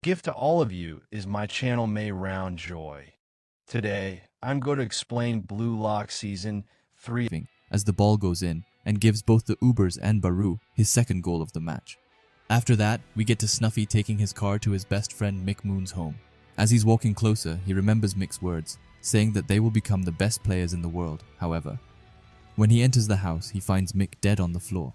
gift to all of you is my channel May Round Joy. Today, I'm going to explain Blue Lock Season 3 as the ball goes in and gives both the Ubers and Baru his second goal of the match. After that, we get to Snuffy taking his car to his best friend Mick Moon's home. As he's walking closer, he remembers Mick's words, saying that they will become the best players in the world, however. When he enters the house, he finds Mick dead on the floor.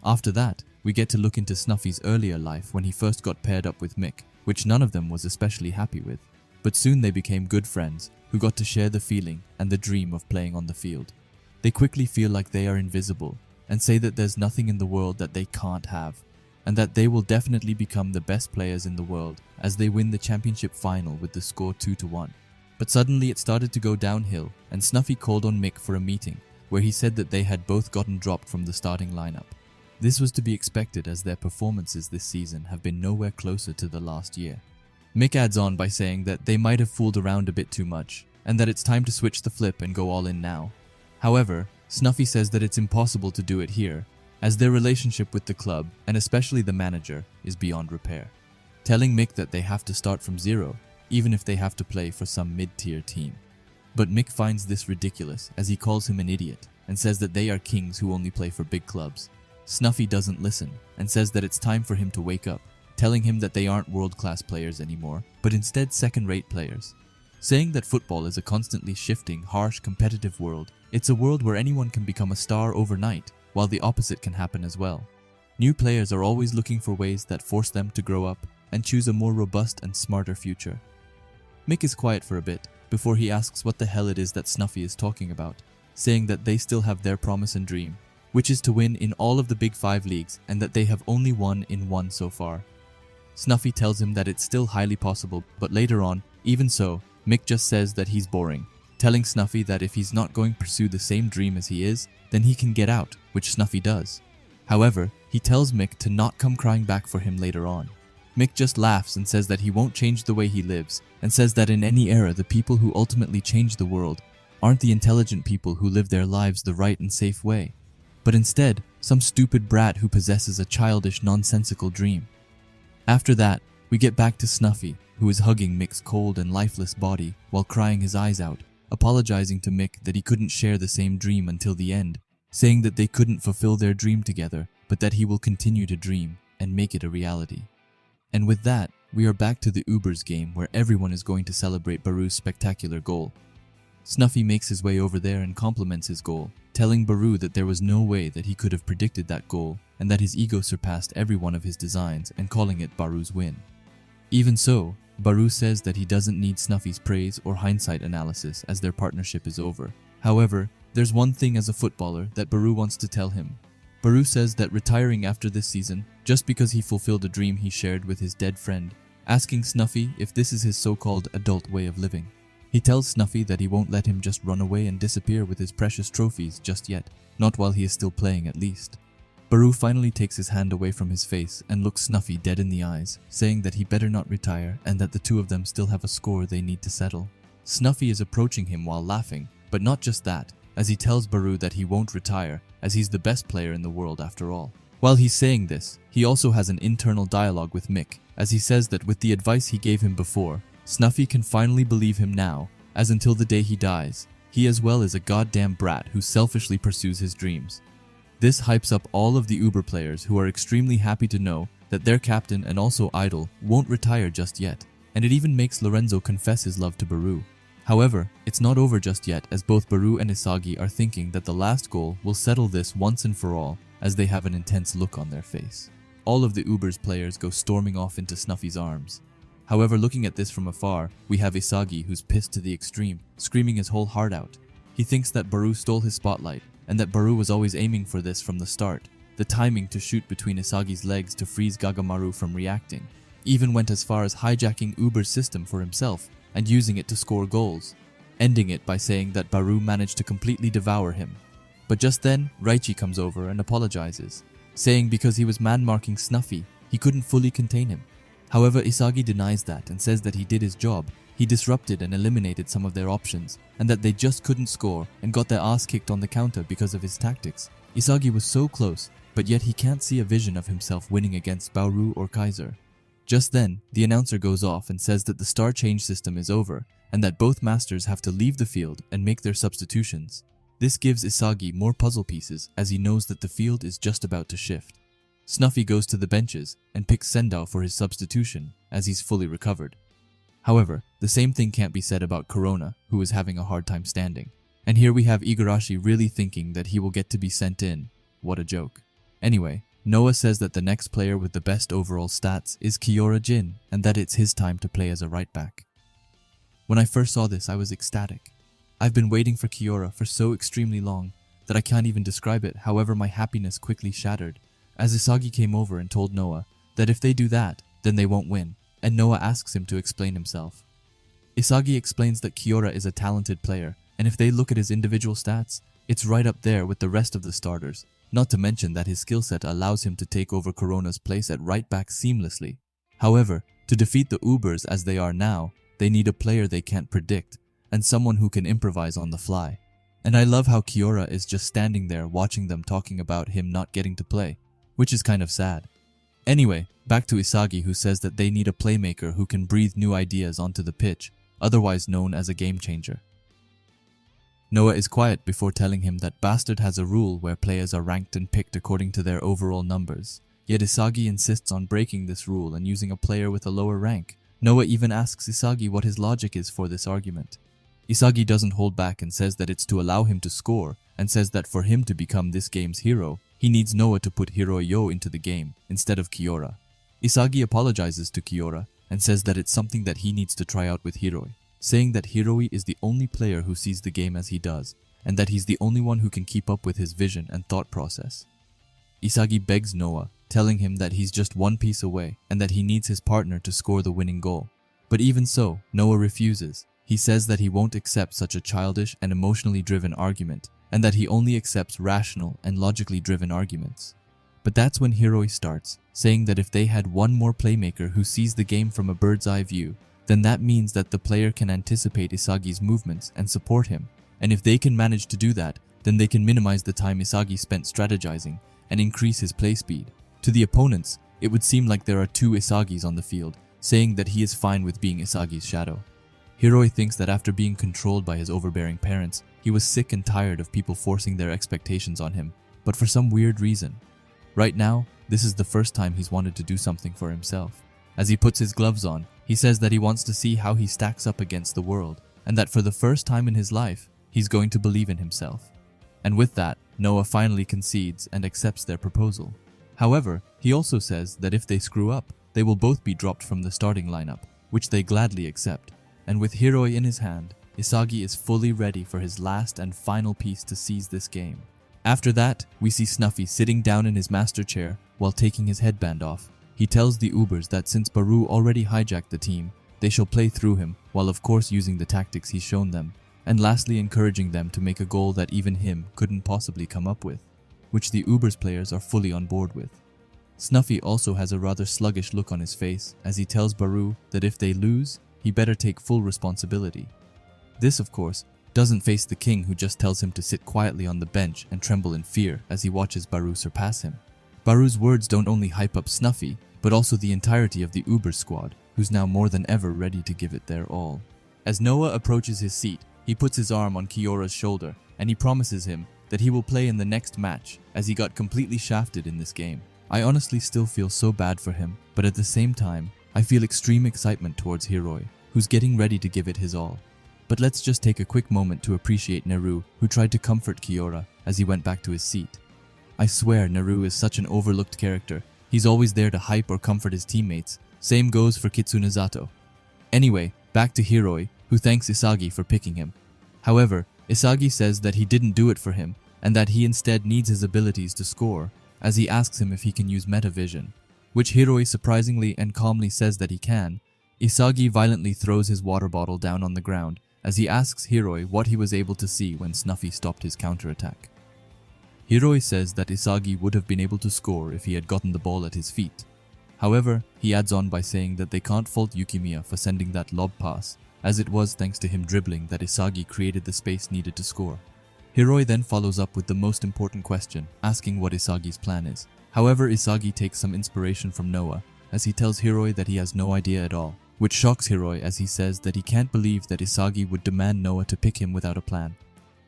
After that, we get to look into Snuffy's earlier life when he first got paired up with Mick, which none of them was especially happy with. But soon they became good friends, who got to share the feeling and the dream of playing on the field. They quickly feel like they are invisible, and say that there's nothing in the world that they can't have, and that they will definitely become the best players in the world as they win the championship final with the score 2-1. But suddenly it started to go downhill, and Snuffy called on Mick for a meeting, where he said that they had both gotten dropped from the starting lineup. This was to be expected as their performances this season have been nowhere closer to the last year. Mick adds on by saying that they might have fooled around a bit too much, and that it's time to switch the flip and go all in now. However, Snuffy says that it's impossible to do it here, as their relationship with the club, and especially the manager, is beyond repair, telling Mick that they have to start from zero, even if they have to play for some mid-tier team. But Mick finds this ridiculous, as he calls him an idiot, and says that they are kings who only play for big clubs. Snuffy doesn't listen, and says that it's time for him to wake up, telling him that they aren't world-class players anymore, but instead second-rate players. Saying that football is a constantly shifting, harsh, competitive world. It's a world where anyone can become a star overnight, while the opposite can happen as well. New players are always looking for ways that force them to grow up and choose a more robust and smarter future. Mick is quiet for a bit, before he asks what the hell it is that Snuffy is talking about, saying that they still have their promise and dream, which is to win in all of the Big 5 leagues and that they have only won in one so far. Snuffy tells him that it's still highly possible, but later on, even so, Mick just says that he's boring, telling Snuffy that if he's not going to pursue the same dream as he is, then he can get out, which Snuffy does. However, he tells Mick to not come crying back for him later on. Mick just laughs and says that he won't change the way he lives, and says that in any era the people who ultimately change the world aren't the intelligent people who live their lives the right and safe way, but instead some stupid brat who possesses a childish, nonsensical dream. After that, we get back to Snuffy, who is hugging Mick's cold and lifeless body while crying his eyes out, apologizing to Mick that he couldn't share the same dream until the end, saying that they couldn't fulfill their dream together, but that he will continue to dream and make it a reality. And with that, we are back to the Ubers game where everyone is going to celebrate Baru's spectacular goal. Snuffy makes his way over there and compliments his goal, telling Baru that there was no way that he could have predicted that goal and that his ego surpassed every one of his designs, and calling it Baru's win. Even so, Baru says that he doesn't need Snuffy's praise or hindsight analysis as their partnership is over. However, there's one thing as a footballer that Baru wants to tell him. Baru says that retiring after this season, just because he fulfilled a dream he shared with his dead friend, asking Snuffy if this is his so-called adult way of living. He tells Snuffy that he won't let him just run away and disappear with his precious trophies just yet, not while he is still playing at least. Baru finally takes his hand away from his face and looks Snuffy dead in the eyes, saying that he better not retire and that the two of them still have a score they need to settle. Snuffy is approaching him while laughing, but not just that, as he tells Baru that he won't retire, as he's the best player in the world after all. While he's saying this, he also has an internal dialogue with Mick, as he says that with the advice he gave him before, Snuffy can finally believe him now, as until the day he dies, he as well is a goddamn brat who selfishly pursues his dreams. This hypes up all of the Uber players who are extremely happy to know that their captain and also idol won't retire just yet, and it even makes Lorenzo confess his love to Baru. However, it's not over just yet, as both Baru and Isagi are thinking that the last goal will settle this once and for all, as they have an intense look on their face. All of the Uber's players go storming off into Snuffy's arms. However, looking at this from afar, we have Isagi who's pissed to the extreme, screaming his whole heart out. He thinks that Baru stole his spotlight, and that Baru was always aiming for this from the start. The timing to shoot between Isagi's legs to freeze Gagamaru from reacting. Even went as far as hijacking Uber's system for himself and using it to score goals, ending it by saying that Baru managed to completely devour him. But just then, Raichi comes over and apologizes, saying because he was man-marking Snuffy, he couldn't fully contain him. However, Isagi denies that and says that he did his job. He disrupted and eliminated some of their options, and that they just couldn't score and got their ass kicked on the counter because of his tactics. Isagi was so close, but yet he can't see a vision of himself winning against Bauru or Kaiser. Just then, the announcer goes off and says that the star change system is over and that both masters have to leave the field and make their substitutions. This gives Isagi more puzzle pieces as he knows that the field is just about to shift. Snuffy goes to the benches and picks Sendao for his substitution as he's fully recovered. However, the same thing can't be said about Corona, who is having a hard time standing. And here we have Igarashi really thinking that he will get to be sent in. What a joke. Anyway, Noah says that the next player with the best overall stats is Kiora Jin and that it's his time to play as a right back. When I first saw this, I was ecstatic. I've been waiting for Kiora for so extremely long that I can't even describe it. However, my happiness quickly shattered as Isagi came over and told Noah that if they do that, then they won't win, and Noah asks him to explain himself. Isagi explains that Kiora is a talented player, and if they look at his individual stats, it's right up there with the rest of the starters, not to mention that his skill set allows him to take over Corona's place at right back seamlessly. However, to defeat the Ubers as they are now, they need a player they can't predict, and someone who can improvise on the fly. And I love how Kiora is just standing there watching them talking about him not getting to play, which is kind of sad. Anyway, back to Isagi, who says that they need a playmaker who can breathe new ideas onto the pitch, otherwise known as a game changer. Noah is quiet before telling him that Bastard has a rule where players are ranked and picked according to their overall numbers. Yet Isagi insists on breaking this rule and using a player with a lower rank. Noah even asks Isagi what his logic is for this argument. Isagi doesn't hold back and says that it's to allow him to score, and says that for him to become this game's hero, he needs Noah to put Hiroyo into the game instead of Kiora. Isagi apologizes to Kiora and says that it's something that he needs to try out with Hiroi, saying that Hiroi is the only player who sees the game as he does, and that he's the only one who can keep up with his vision and thought process. Isagi begs Noah, telling him that he's just one piece away and that he needs his partner to score the winning goal. But even so, Noah refuses. He says that he won't accept such a childish and emotionally driven argument, and that he only accepts rational and logically driven arguments. But that's when Hiroi starts, saying that if they had one more playmaker who sees the game from a bird's eye view, then that means that the player can anticipate Isagi's movements and support him, and if they can manage to do that, then they can minimize the time Isagi spent strategizing and increase his play speed. To the opponents, it would seem like there are two Isagis on the field, saying that he is fine with being Isagi's shadow. Hiroi thinks that after being controlled by his overbearing parents, he was sick and tired of people forcing their expectations on him, but for some weird reason. Right now, this is the first time he's wanted to do something for himself. As he puts his gloves on, he says that he wants to see how he stacks up against the world, and that for the first time in his life, he's going to believe in himself. And with that, Noah finally concedes and accepts their proposal. However, he also says that if they screw up, they will both be dropped from the starting lineup, which they gladly accept. And with Hiroi in his hand, Isagi is fully ready for his last and final piece to seize this game. After that, we see Snuffy sitting down in his master chair while taking his headband off. He tells the Ubers that since Baru already hijacked the team, they shall play through him, while of course using the tactics he's shown them, and lastly encouraging them to make a goal that even him couldn't possibly come up with, which the Ubers players are fully on board with. Snuffy also has a rather sluggish look on his face as he tells Baru that if they lose, he better take full responsibility. This, of course, doesn't face the king, who just tells him to sit quietly on the bench and tremble in fear as he watches Baru surpass him. Baru's words don't only hype up Snuffy, but also the entirety of the Uber squad, who's now more than ever ready to give it their all. As Noah approaches his seat, he puts his arm on Kiora's shoulder, and he promises him that he will play in the next match, as he got completely shafted in this game. I honestly still feel so bad for him, but at the same time, I feel extreme excitement towards Hiroi, who's getting ready to give it his all. But let's just take a quick moment to appreciate Neru, who tried to comfort Kiora as he went back to his seat. I swear Neru is such an overlooked character. He's always there to hype or comfort his teammates. Same goes for Kitsune Zato. Anyway, back to Hiroi, who thanks Isagi for picking him. However, Isagi says that he didn't do it for him, and that he instead needs his abilities to score, as he asks him if he can use metavision, which Hiroi surprisingly and calmly says that he can. Isagi violently throws his water bottle down on the ground as he asks Hiroi what he was able to see when Snuffy stopped his counterattack. Hiroi says that Isagi would have been able to score if he had gotten the ball at his feet. However, he adds on by saying that they can't fault Yukimiya for sending that lob pass, as it was thanks to him dribbling that Isagi created the space needed to score. Hiroi then follows up with the most important question, asking what Isagi's plan is. However, Isagi takes some inspiration from Noah, as he tells Hiroi that he has no idea at all, which shocks Hiroi as he says that he can't believe that Isagi would demand Noah to pick him without a plan.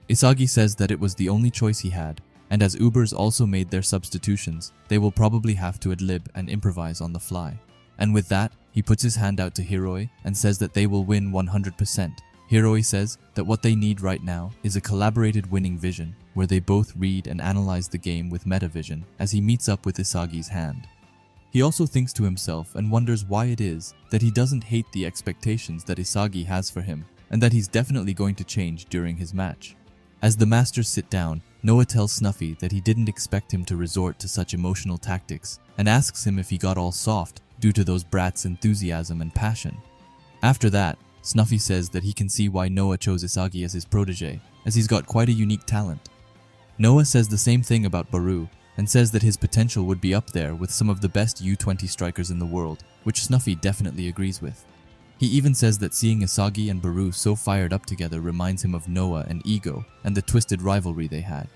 Isagi says that it was the only choice he had, and as Ubers also made their substitutions, they will probably have to ad-lib and improvise on the fly. And with that, he puts his hand out to Hiroi and says that they will win 100%. Hiroi says that what they need right now is a collaborated winning vision, where they both read and analyze the game with metavision as he meets up with Isagi's hand. He also thinks to himself and wonders why it is that he doesn't hate the expectations that Isagi has for him, and that he's definitely going to change during his match. As the masters sit down, Noah tells Snuffy that he didn't expect him to resort to such emotional tactics, and asks him if he got all soft due to those brats' enthusiasm and passion. After that, Snuffy says that he can see why Noah chose Isagi as his protege, as he's got quite a unique talent. Noah says the same thing about Baru, and says that his potential would be up there with some of the best U20 strikers in the world, which Snuffy definitely agrees with. He even says that seeing Isagi and Baru so fired up together reminds him of Noah and Ego and the twisted rivalry they had.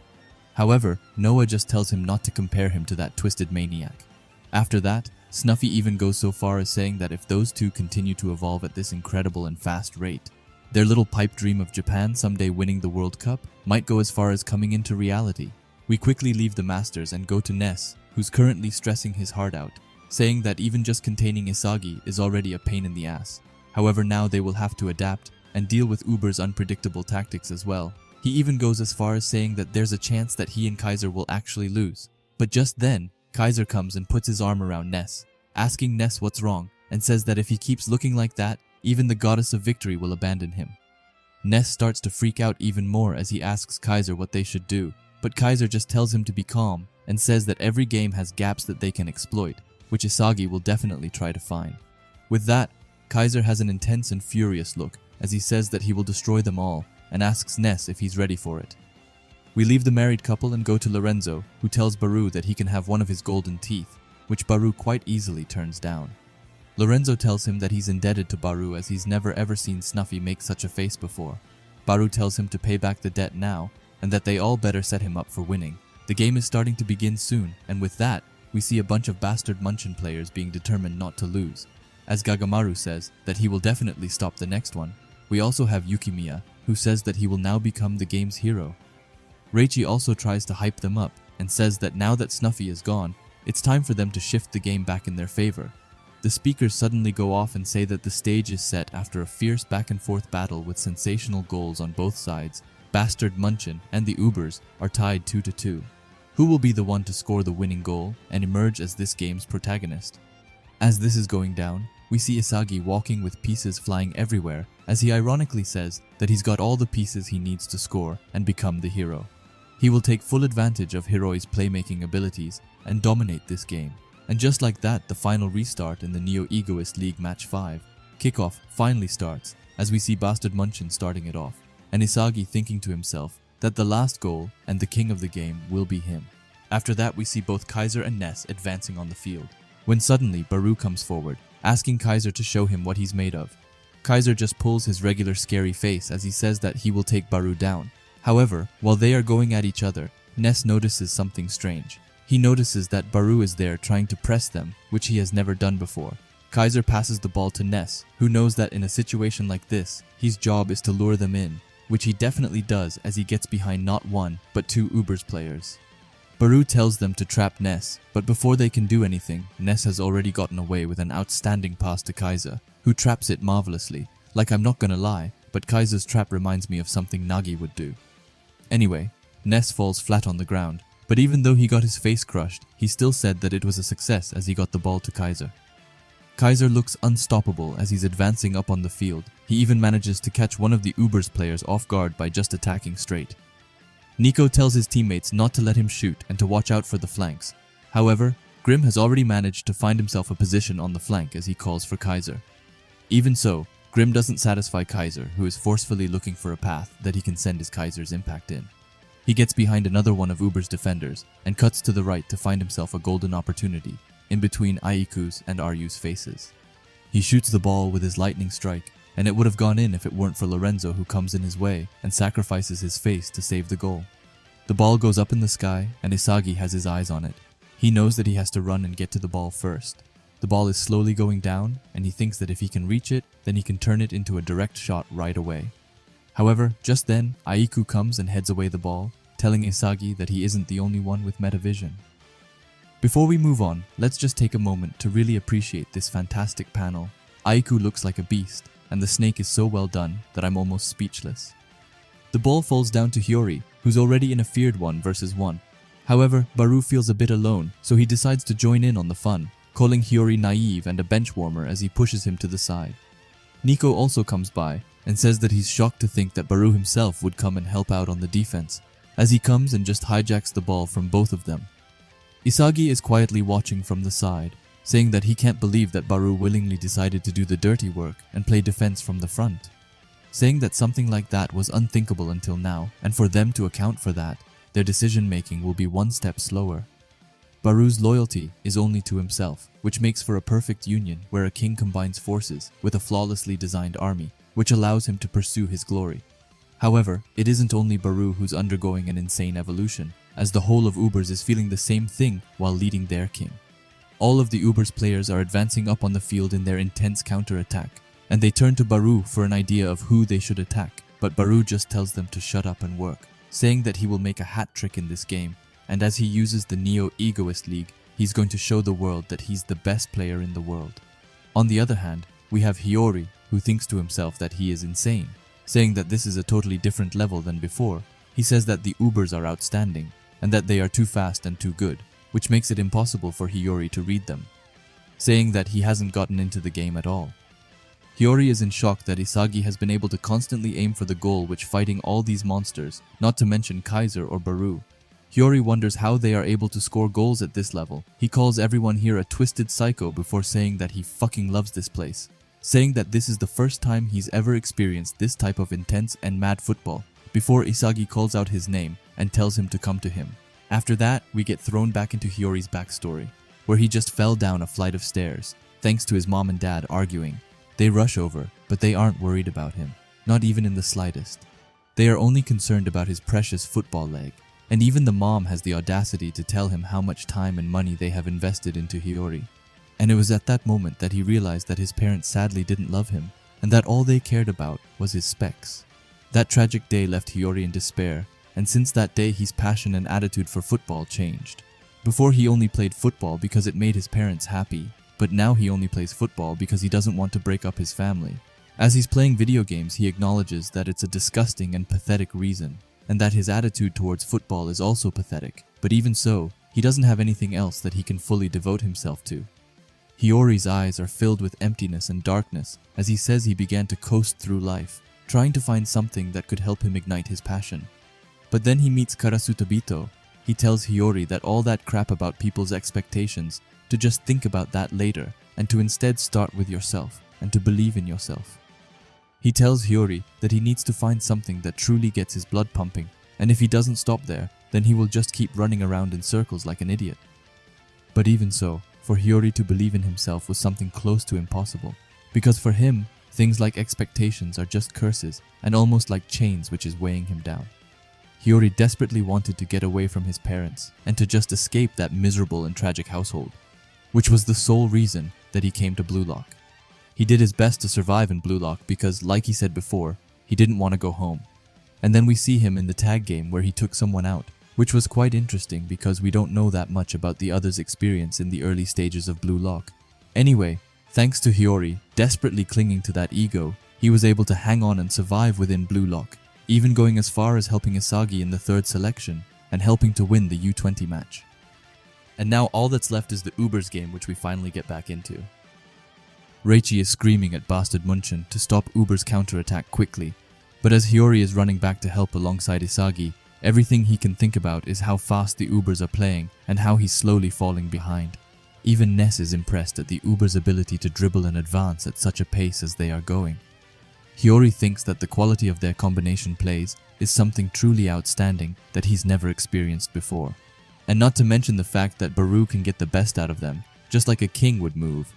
However, Noah just tells him not to compare him to that twisted maniac. After that, Snuffy even goes so far as saying that if those two continue to evolve at this incredible and fast rate, their little pipe dream of Japan someday winning the World Cup might go as far as coming into reality. We quickly leave the Masters and go to Ness, who's currently stressing his heart out, saying that even just containing Isagi is already a pain in the ass. However, now they will have to adapt and deal with Uber's unpredictable tactics as well. He even goes as far as saying that there's a chance that he and Kaiser will actually lose. But just then, Kaiser comes and puts his arm around Ness, asking Ness what's wrong, and says that if he keeps looking like that, even the goddess of victory will abandon him. Ness starts to freak out even more as he asks Kaiser what they should do, but Kaiser just tells him to be calm and says that every game has gaps that they can exploit, which Isagi will definitely try to find. With that, Kaiser has an intense and furious look as he says that he will destroy them all and asks Ness if he's ready for it. We leave the married couple and go to Lorenzo, who tells Baru that he can have one of his golden teeth, which Baru quite easily turns down. Lorenzo tells him that he's indebted to Baru as he's never ever seen Snuffy make such a face before. Baru tells him to pay back the debt now and that they all better set him up for winning. The game is starting to begin soon, and with that, we see a bunch of bastard Munchin players being determined not to lose. As Gagamaru says that he will definitely stop the next one, we also have Yukimiya, who says that he will now become the game's hero. Reichi also tries to hype them up and says that now that Snuffy is gone, it's time for them to shift the game back in their favor. The speakers suddenly go off and say that the stage is set after a fierce back and forth battle with sensational goals on both sides. Bastard Munchin and the Ubers are tied 2-2. Who will be the one to score the winning goal and emerge as this game's protagonist? As this is going down, we see Isagi walking with pieces flying everywhere as he ironically says that he's got all the pieces he needs to score and become the hero. He will take full advantage of Hiroi's playmaking abilities and dominate this game. And just like that, the final restart in the Neo-Egoist League Match 5 kickoff finally starts as we see Bastard Munchin starting it off, and Isagi thinking to himself that the last goal and the king of the game will be him. After that, we see both Kaiser and Ness advancing on the field, when suddenly Baru comes forward, asking Kaiser to show him what he's made of. Kaiser just pulls his regular scary face as he says that he will take Baru down. However, while they are going at each other, Ness notices something strange. He notices that Baru is there trying to press them, which he has never done before. Kaiser passes the ball to Ness, who knows that in a situation like this, his job is to lure them in, which he definitely does as he gets behind not one, but two Ubers players. Baru tells them to trap Ness, but before they can do anything, Ness has already gotten away with an outstanding pass to Kaiser, who traps it marvelously. Like, I'm not gonna lie, but Kaiser's trap reminds me of something Nagi would do. Anyway, Ness falls flat on the ground, but even though he got his face crushed, he still said that it was a success as he got the ball to Kaiser. Kaiser looks unstoppable as he's advancing up on the field. He even manages to catch one of the Ubers players off guard by just attacking straight. Nico tells his teammates not to let him shoot and to watch out for the flanks. However, Grim has already managed to find himself a position on the flank as he calls for Kaiser. Even so, Grim doesn't satisfy Kaiser, who is forcefully looking for a path that he can send his Kaiser's impact in. He gets behind another one of Uber's defenders and cuts to the right to find himself a golden opportunity in between Aiku's and Ryu's faces. He shoots the ball with his lightning strike, and it would have gone in if it weren't for Lorenzo, who comes in his way and sacrifices his face to save the goal. The ball goes up in the sky and Isagi has his eyes on it. He knows that he has to run and get to the ball first. The ball is slowly going down, and he thinks that if he can reach it, then he can turn it into a direct shot right away. However, just then, Aiku comes and heads away the ball, telling Isagi that he isn't the only one with metavision. Before we move on, let's just take a moment to really appreciate this fantastic panel. Aiku looks like a beast, and the snake is so well done that I'm almost speechless. The ball falls down to Hiyori, who's already in a feared 1v1. However, Baru feels a bit alone, so he decides to join in on the fun, calling Hiyori naive and a bench warmer as he pushes him to the side. Nico also comes by and says that he's shocked to think that Baru himself would come and help out on the defense, as he comes and just hijacks the ball from both of them. Isagi is quietly watching from the side, saying that he can't believe that Baru willingly decided to do the dirty work and play defense from the front, saying that something like that was unthinkable until now, and for them to account for that, their decision-making will be one step slower. Baru's loyalty is only to himself, which makes for a perfect union where a king combines forces with a flawlessly designed army, which allows him to pursue his glory. However, it isn't only Baru who's undergoing an insane evolution, as the whole of Ubers is feeling the same thing while leading their king. All of the Ubers players are advancing up on the field in their intense counter-attack, and they turn to Baru for an idea of who they should attack, but Baru just tells them to shut up and work, saying that he will make a hat trick in this game, and as he uses the Neo-Egoist League, he's going to show the world that he's the best player in the world. On the other hand, we have Hiyori, who thinks to himself that he is insane, saying that this is a totally different level than before. He says that the Ubers are outstanding, and that they are too fast and too good, which makes it impossible for Hiyori to read them, saying that he hasn't gotten into the game at all. Hiyori is in shock that Isagi has been able to constantly aim for the goal which fighting all these monsters, not to mention Kaiser or Baru. Hiyori wonders how they are able to score goals at this level. He calls everyone here a twisted psycho before saying that he fucking loves this place, saying that this is the first time he's ever experienced this type of intense and mad football, before Isagi calls out his name and tells him to come to him. After that, we get thrown back into Hiyori's backstory, where he just fell down a flight of stairs, thanks to his mom and dad arguing. They rush over, but they aren't worried about him, not even in the slightest. They are only concerned about his precious football leg, and even the mom has the audacity to tell him how much time and money they have invested into Hiyori. And it was at that moment that he realized that his parents sadly didn't love him, and that all they cared about was his specs. That tragic day left Hiyori in despair, and since that day his passion and attitude for football changed. Before he only played football because it made his parents happy, but now he only plays football because he doesn't want to break up his family. As he's playing video games, he acknowledges that it's a disgusting and pathetic reason, and that his attitude towards football is also pathetic, but even so, he doesn't have anything else that he can fully devote himself to. Hiyori's eyes are filled with emptiness and darkness as he says he began to coast through life, trying to find something that could help him ignite his passion. But then he meets Karasutabito. He tells Hiyori that all that crap about people's expectations, to just think about that later, and to instead start with yourself, and to believe in yourself. He tells Hiyori that he needs to find something that truly gets his blood pumping, and if he doesn't stop there, then he will just keep running around in circles like an idiot. But even so, for Hiyori to believe in himself was something close to impossible, because for him, things like expectations are just curses and almost like chains which is weighing him down. Hiyori desperately wanted to get away from his parents and to just escape that miserable and tragic household, which was the sole reason that he came to Blue Lock. He did his best to survive in Blue Lock because, like he said before, he didn't want to go home. And then we see him in the tag game where he took someone out, which was quite interesting because we don't know that much about the other's experience in the early stages of Blue Lock. Anyway, thanks to Hiyori desperately clinging to that ego, he was able to hang on and survive within Blue Lock, even going as far as helping Isagi in the 3rd selection and helping to win the U20 match. And now all that's left is the Ubers game, which we finally get back into. Reichi is screaming at Bastard Munchen to stop Uber's counterattack quickly, but as Hiyori is running back to help alongside Isagi, everything he can think about is how fast the Ubers are playing and how he's slowly falling behind. Even Ness is impressed at the Ubers' ability to dribble and advance at such a pace as they are going. Hiyori thinks that the quality of their combination plays is something truly outstanding that he's never experienced before. And not to mention the fact that Baru can get the best out of them, just like a king would move.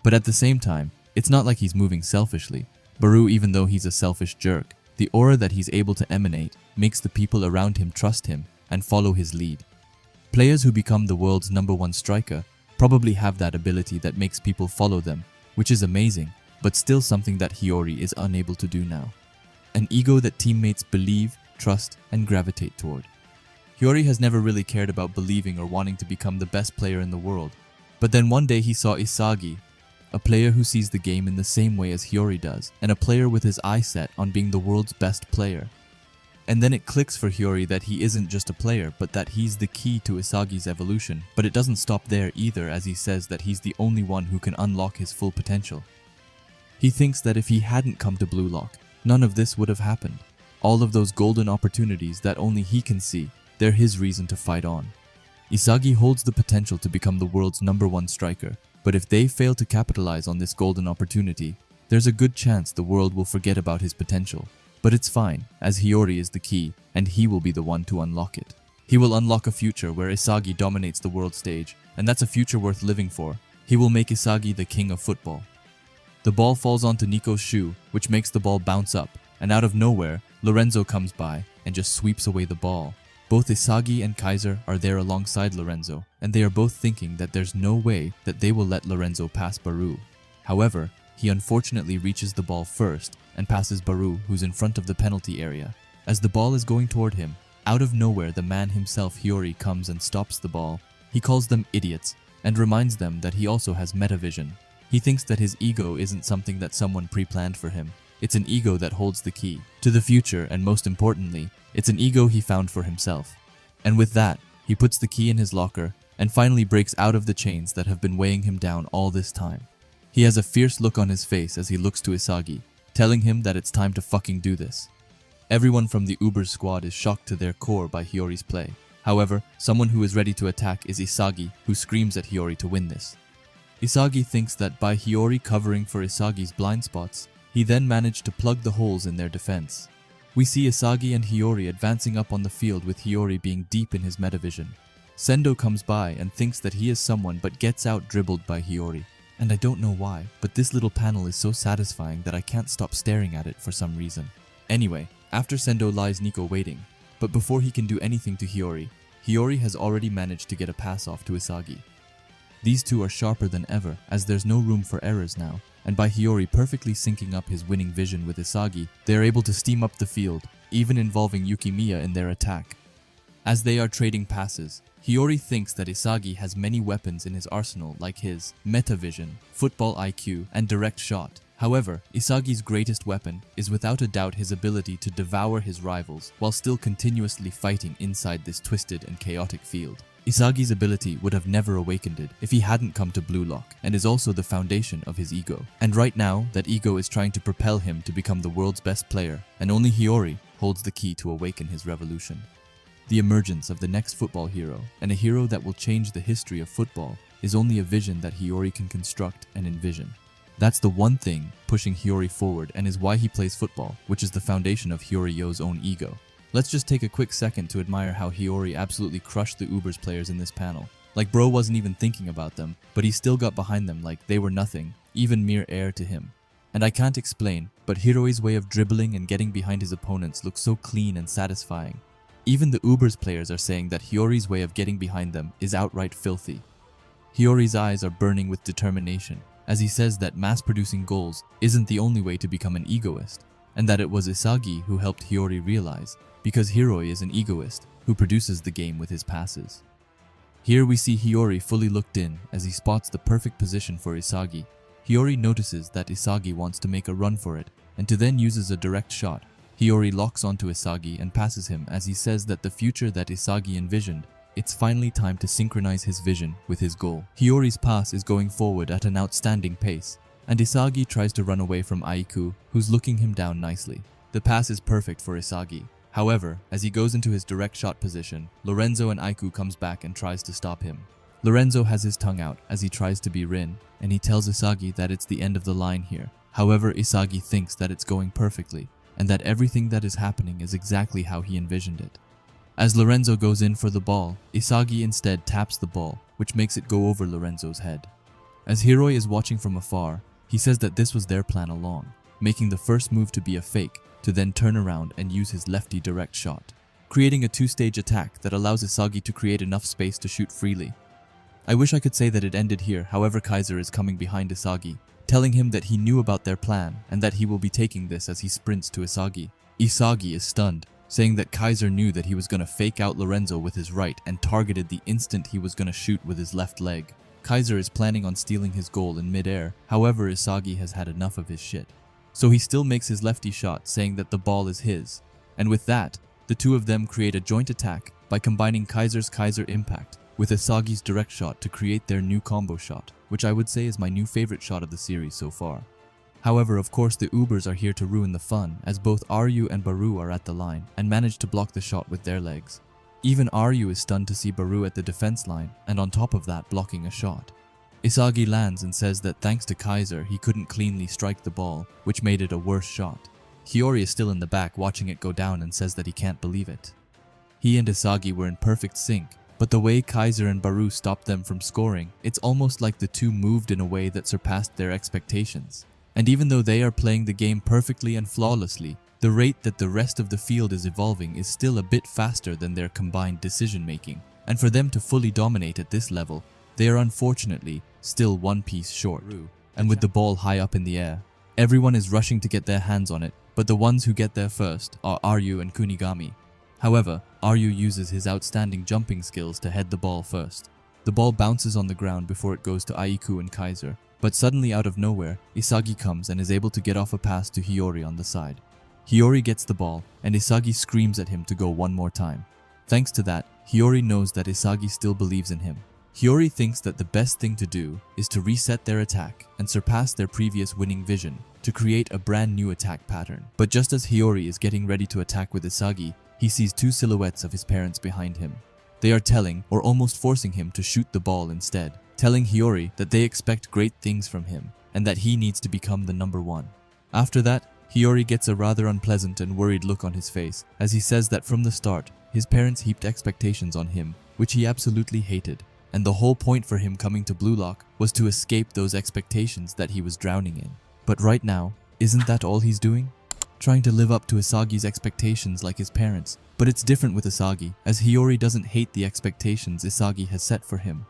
But at the same time, it's not like he's moving selfishly. Baru, even though he's a selfish jerk, the aura that he's able to emanate makes the people around him trust him and follow his lead. Players who become the world's #1 striker probably have that ability that makes people follow them, which is amazing, but still something that Hiyori is unable to do now. An ego that teammates believe, trust, and gravitate toward. Hiyori has never really cared about believing or wanting to become the best player in the world, but then one day he saw Isagi, a player who sees the game in the same way as Hiyori does, and a player with his eye set on being the world's best player. And then it clicks for Hiyori that he isn't just a player, but that he's the key to Isagi's evolution. But it doesn't stop there either, as he says that he's the only one who can unlock his full potential. He thinks that if he hadn't come to Blue Lock, none of this would have happened. All of those golden opportunities that only he can see, they're his reason to fight on. Isagi holds the potential to become the world's #1 striker, but if they fail to capitalize on this golden opportunity, there's a good chance the world will forget about his potential. But it's fine, as Hiyori is the key, and he will be the one to unlock it. He will unlock a future where Isagi dominates the world stage, and that's a future worth living for. He will make Isagi the king of football. The ball falls onto Nico's shoe, which makes the ball bounce up, and out of nowhere, Lorenzo comes by and just sweeps away the ball. Both Isagi and Kaiser are there alongside Lorenzo, and they are both thinking that there's no way that they will let Lorenzo pass Baru. However, he unfortunately reaches the ball first and passes Baru, who's in front of the penalty area. As the ball is going toward him, out of nowhere the man himself, Hiyori, comes and stops the ball. He calls them idiots and reminds them that he also has metavision. He thinks that his ego isn't something that someone pre-planned for him. It's an ego that holds the key to the future, and most importantly, it's an ego he found for himself. And with that, he puts the key in his locker and finally breaks out of the chains that have been weighing him down all this time. He has a fierce look on his face as he looks to Isagi, telling him that it's time to fucking do this. Everyone from the Uber squad is shocked to their core by Hiyori's play. However, someone who is ready to attack is Isagi, who screams at Hiyori to win this. Isagi thinks that by Hiyori covering for Isagi's blind spots, he then managed to plug the holes in their defense. We see Isagi and Hiyori advancing up on the field with Hiyori being deep in his metavision. Sendo comes by and thinks that he is someone but gets out dribbled by Hiyori. And I don't know why, but this little panel is so satisfying that I can't stop staring at it for some reason. Anyway, after Sendo lies Nico waiting, but before he can do anything to Hiyori, Hiyori has already managed to get a pass off to Isagi. These two are sharper than ever, as there's no room for errors now, and by Hiyori perfectly syncing up his winning vision with Isagi, they are able to steam up the field, even involving Yukimiya in their attack. As they are trading passes, Hiyori thinks that Isagi has many weapons in his arsenal like his metavision, football IQ, and direct shot. However, Isagi's greatest weapon is without a doubt his ability to devour his rivals while still continuously fighting inside this twisted and chaotic field. Isagi's ability would have never awakened it if he hadn't come to Blue Lock, and is also the foundation of his ego. And right now, that ego is trying to propel him to become the world's best player, and only Hiyori holds the key to awaken his revolution. The emergence of the next football hero, and a hero that will change the history of football, is only a vision that Hiyori can construct and envision. That's the one thing pushing Hiyori forward, and is why he plays football, which is the foundation of Hiyori-Yo's own ego. Let's just take a quick second to admire how Hiyori absolutely crushed the Ubers players in this panel. Like bro wasn't even thinking about them, but he still got behind them like they were nothing, even mere air to him. And I can't explain, but Hirori's way of dribbling and getting behind his opponents looks so clean and satisfying. Even the Ubers players are saying that Hiyori's way of getting behind them is outright filthy. Hiyori's eyes are burning with determination, as he says that mass-producing goals isn't the only way to become an egoist, and that it was Isagi who helped Hiyori realize, because Hiroi is an egoist who produces the game with his passes. Here we see Hiyori fully looked in as he spots the perfect position for Isagi. Hiyori notices that Isagi wants to make a run for it, and to then uses a direct shot. Hiyori locks onto Isagi and passes him as he says that the future that Isagi envisioned, it's finally time to synchronize his vision with his goal. Hiyori's pass is going forward at an outstanding pace, and Isagi tries to run away from Aiku, who's looking him down nicely. The pass is perfect for Isagi. However, as he goes into his direct shot position, Lorenzo and Aiku comes back and tries to stop him. Lorenzo has his tongue out as he tries to be Rin, and he tells Isagi that it's the end of the line here. However, Isagi thinks that it's going perfectly, and that everything that is happening is exactly how he envisioned it. As Lorenzo goes in for the ball, Isagi instead taps the ball, which makes it go over Lorenzo's head. As Hiroi is watching from afar, he says that this was their plan along, making the first move to be a fake, to then turn around and use his lefty direct shot, creating a two-stage attack that allows Isagi to create enough space to shoot freely. I wish I could say that it ended here, however Kaiser is coming behind Isagi, telling him that he knew about their plan and that he will be taking this as he sprints to Isagi. Isagi is stunned, saying that Kaiser knew that he was going to fake out Lorenzo with his right and targeted the instant he was going to shoot with his left leg. Kaiser is planning on stealing his goal in midair, however Isagi has had enough of his shit. So he still makes his lefty shot, saying that the ball is his. And with that, the two of them create a joint attack by combining Kaiser's Kaiser impact with Isagi's direct shot to create their new combo shot, which I would say is my new favorite shot of the series so far. However, of course the Ubers are here to ruin the fun, as both Ryu and Baru are at the line and manage to block the shot with their legs. Even Ryu is stunned to see Baru at the defense line and on top of that blocking a shot. Isagi lands and says that thanks to Kaiser he couldn't cleanly strike the ball, which made it a worse shot. Hiyori is still in the back watching it go down and says that he can't believe it. He and Isagi were in perfect sync, but the way Kaiser and Baru stopped them from scoring, it's almost like the two moved in a way that surpassed their expectations. And even though they are playing the game perfectly and flawlessly, the rate that the rest of the field is evolving is still a bit faster than their combined decision making, and for them to fully dominate at this level, they are unfortunately still one piece short. And with the ball high up in the air, everyone is rushing to get their hands on it, but the ones who get there first are Ryu and Kunigami. However, Ryu uses his outstanding jumping skills to head the ball first. The ball bounces on the ground before it goes to Aiku and Kaiser, but suddenly out of nowhere, Isagi comes and is able to get off a pass to Hiyori on the side. Hiyori gets the ball, and Isagi screams at him to go one more time. Thanks to that, Hiyori knows that Isagi still believes in him. Hiyori thinks that the best thing to do is to reset their attack and surpass their previous winning vision to create a brand new attack pattern. But just as Hiyori is getting ready to attack with Isagi, he sees two silhouettes of his parents behind him. They are telling or almost forcing him to shoot the ball instead, telling Hiyori that they expect great things from him and that he needs to become the number one. After that, Hiyori gets a rather unpleasant and worried look on his face as he says that from the start, his parents heaped expectations on him, which he absolutely hated, and the whole point for him coming to Blue Lock was to escape those expectations that he was drowning in. But right now, isn't that all he's doing? Trying to live up to Isagi's expectations like his parents, but it's different with Isagi, as Hiyori doesn't hate the expectations Isagi has set for him.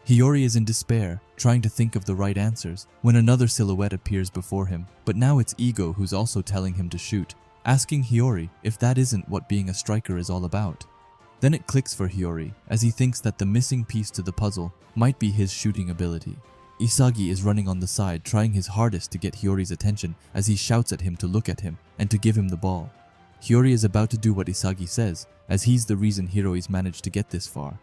Hiyori is in despair, trying to think of the right answers, when another silhouette appears before him, but now it's Ego who's also telling him to shoot, asking Hiyori if that isn't what being a striker is all about. Then it clicks for Hiyori, as he thinks that the missing piece to the puzzle might be his shooting ability. Isagi is running on the side, trying his hardest to get Hiyori's attention as he shouts at him to look at him and to give him the ball. Hiyori is about to do what Isagi says, as he's the reason Hiroi's managed to get this far.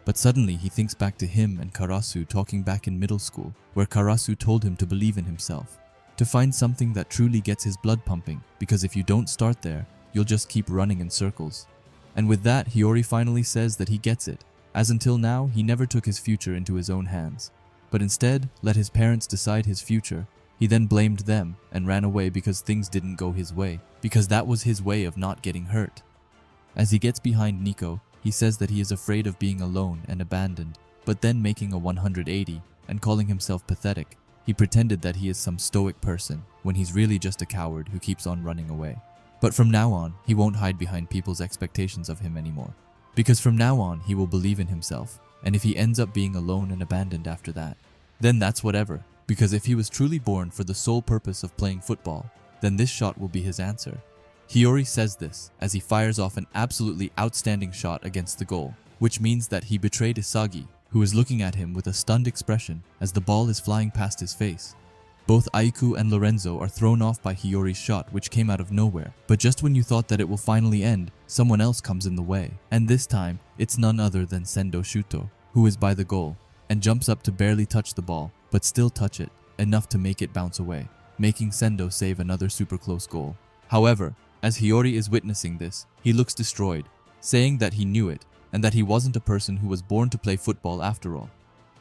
But suddenly he thinks back to him and Karasu talking back in middle school, where Karasu told him to believe in himself, to find something that truly gets his blood pumping, because if you don't start there, you'll just keep running in circles. And with that, Hiyori finally says that he gets it, as until now he never took his future into his own hands, but instead let his parents decide his future. He then blamed them and ran away because things didn't go his way, because that was his way of not getting hurt. As he gets behind Nico, he says that he is afraid of being alone and abandoned, but then making a 180 and calling himself pathetic. He pretended that he is some stoic person when he's really just a coward who keeps on running away. But from now on, he won't hide behind people's expectations of him anymore, because from now on he will believe in himself, and if he ends up being alone and abandoned after that, then that's whatever, because if he was truly born for the sole purpose of playing football, then this shot will be his answer. Hiyori says this as he fires off an absolutely outstanding shot against the goal, which means that he betrayed Isagi, who is looking at him with a stunned expression as the ball is flying past his face. Both Aiku and Lorenzo are thrown off by Hiyori's shot, which came out of nowhere, but just when you thought that it will finally end, someone else comes in the way, and this time, it's none other than Sendo Shuto, who is by the goal, and jumps up to barely touch the ball, but still touch it, enough to make it bounce away, making Sendo save another super close goal. However, as Hiyori is witnessing this, he looks destroyed, saying that he knew it, and that he wasn't a person who was born to play football after all.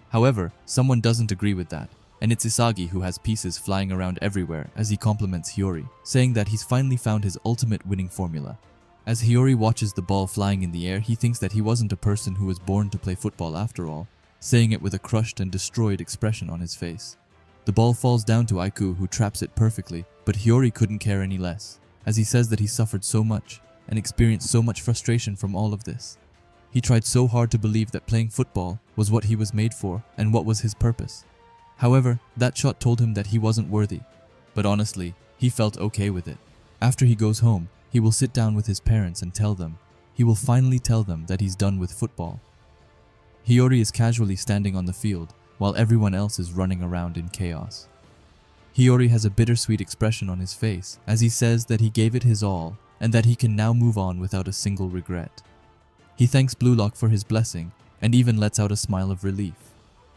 However, someone doesn't agree with that, and it's Isagi who has pieces flying around everywhere as he compliments Hiyori, saying that he's finally found his ultimate winning formula. As Hiyori watches the ball flying in the air, he thinks that he wasn't a person who was born to play football after all, saying it with a crushed and destroyed expression on his face. The ball falls down to Aiku, who traps it perfectly, but Hiyori couldn't care any less, as he says that he suffered so much and experienced so much frustration from all of this. he tried so hard to believe that playing football was what he was made for and what was his purpose. However, that shot told him that he wasn't worthy. But honestly, he felt okay with it. After he goes home, he will sit down with his parents and tell them. He will finally tell them that he's done with football. Hiyori is casually standing on the field while everyone else is running around in chaos. Hiyori has a bittersweet expression on his face as he says that he gave it his all and that he can now move on without a single regret. He thanks Blue Lock for his blessing and even lets out a smile of relief.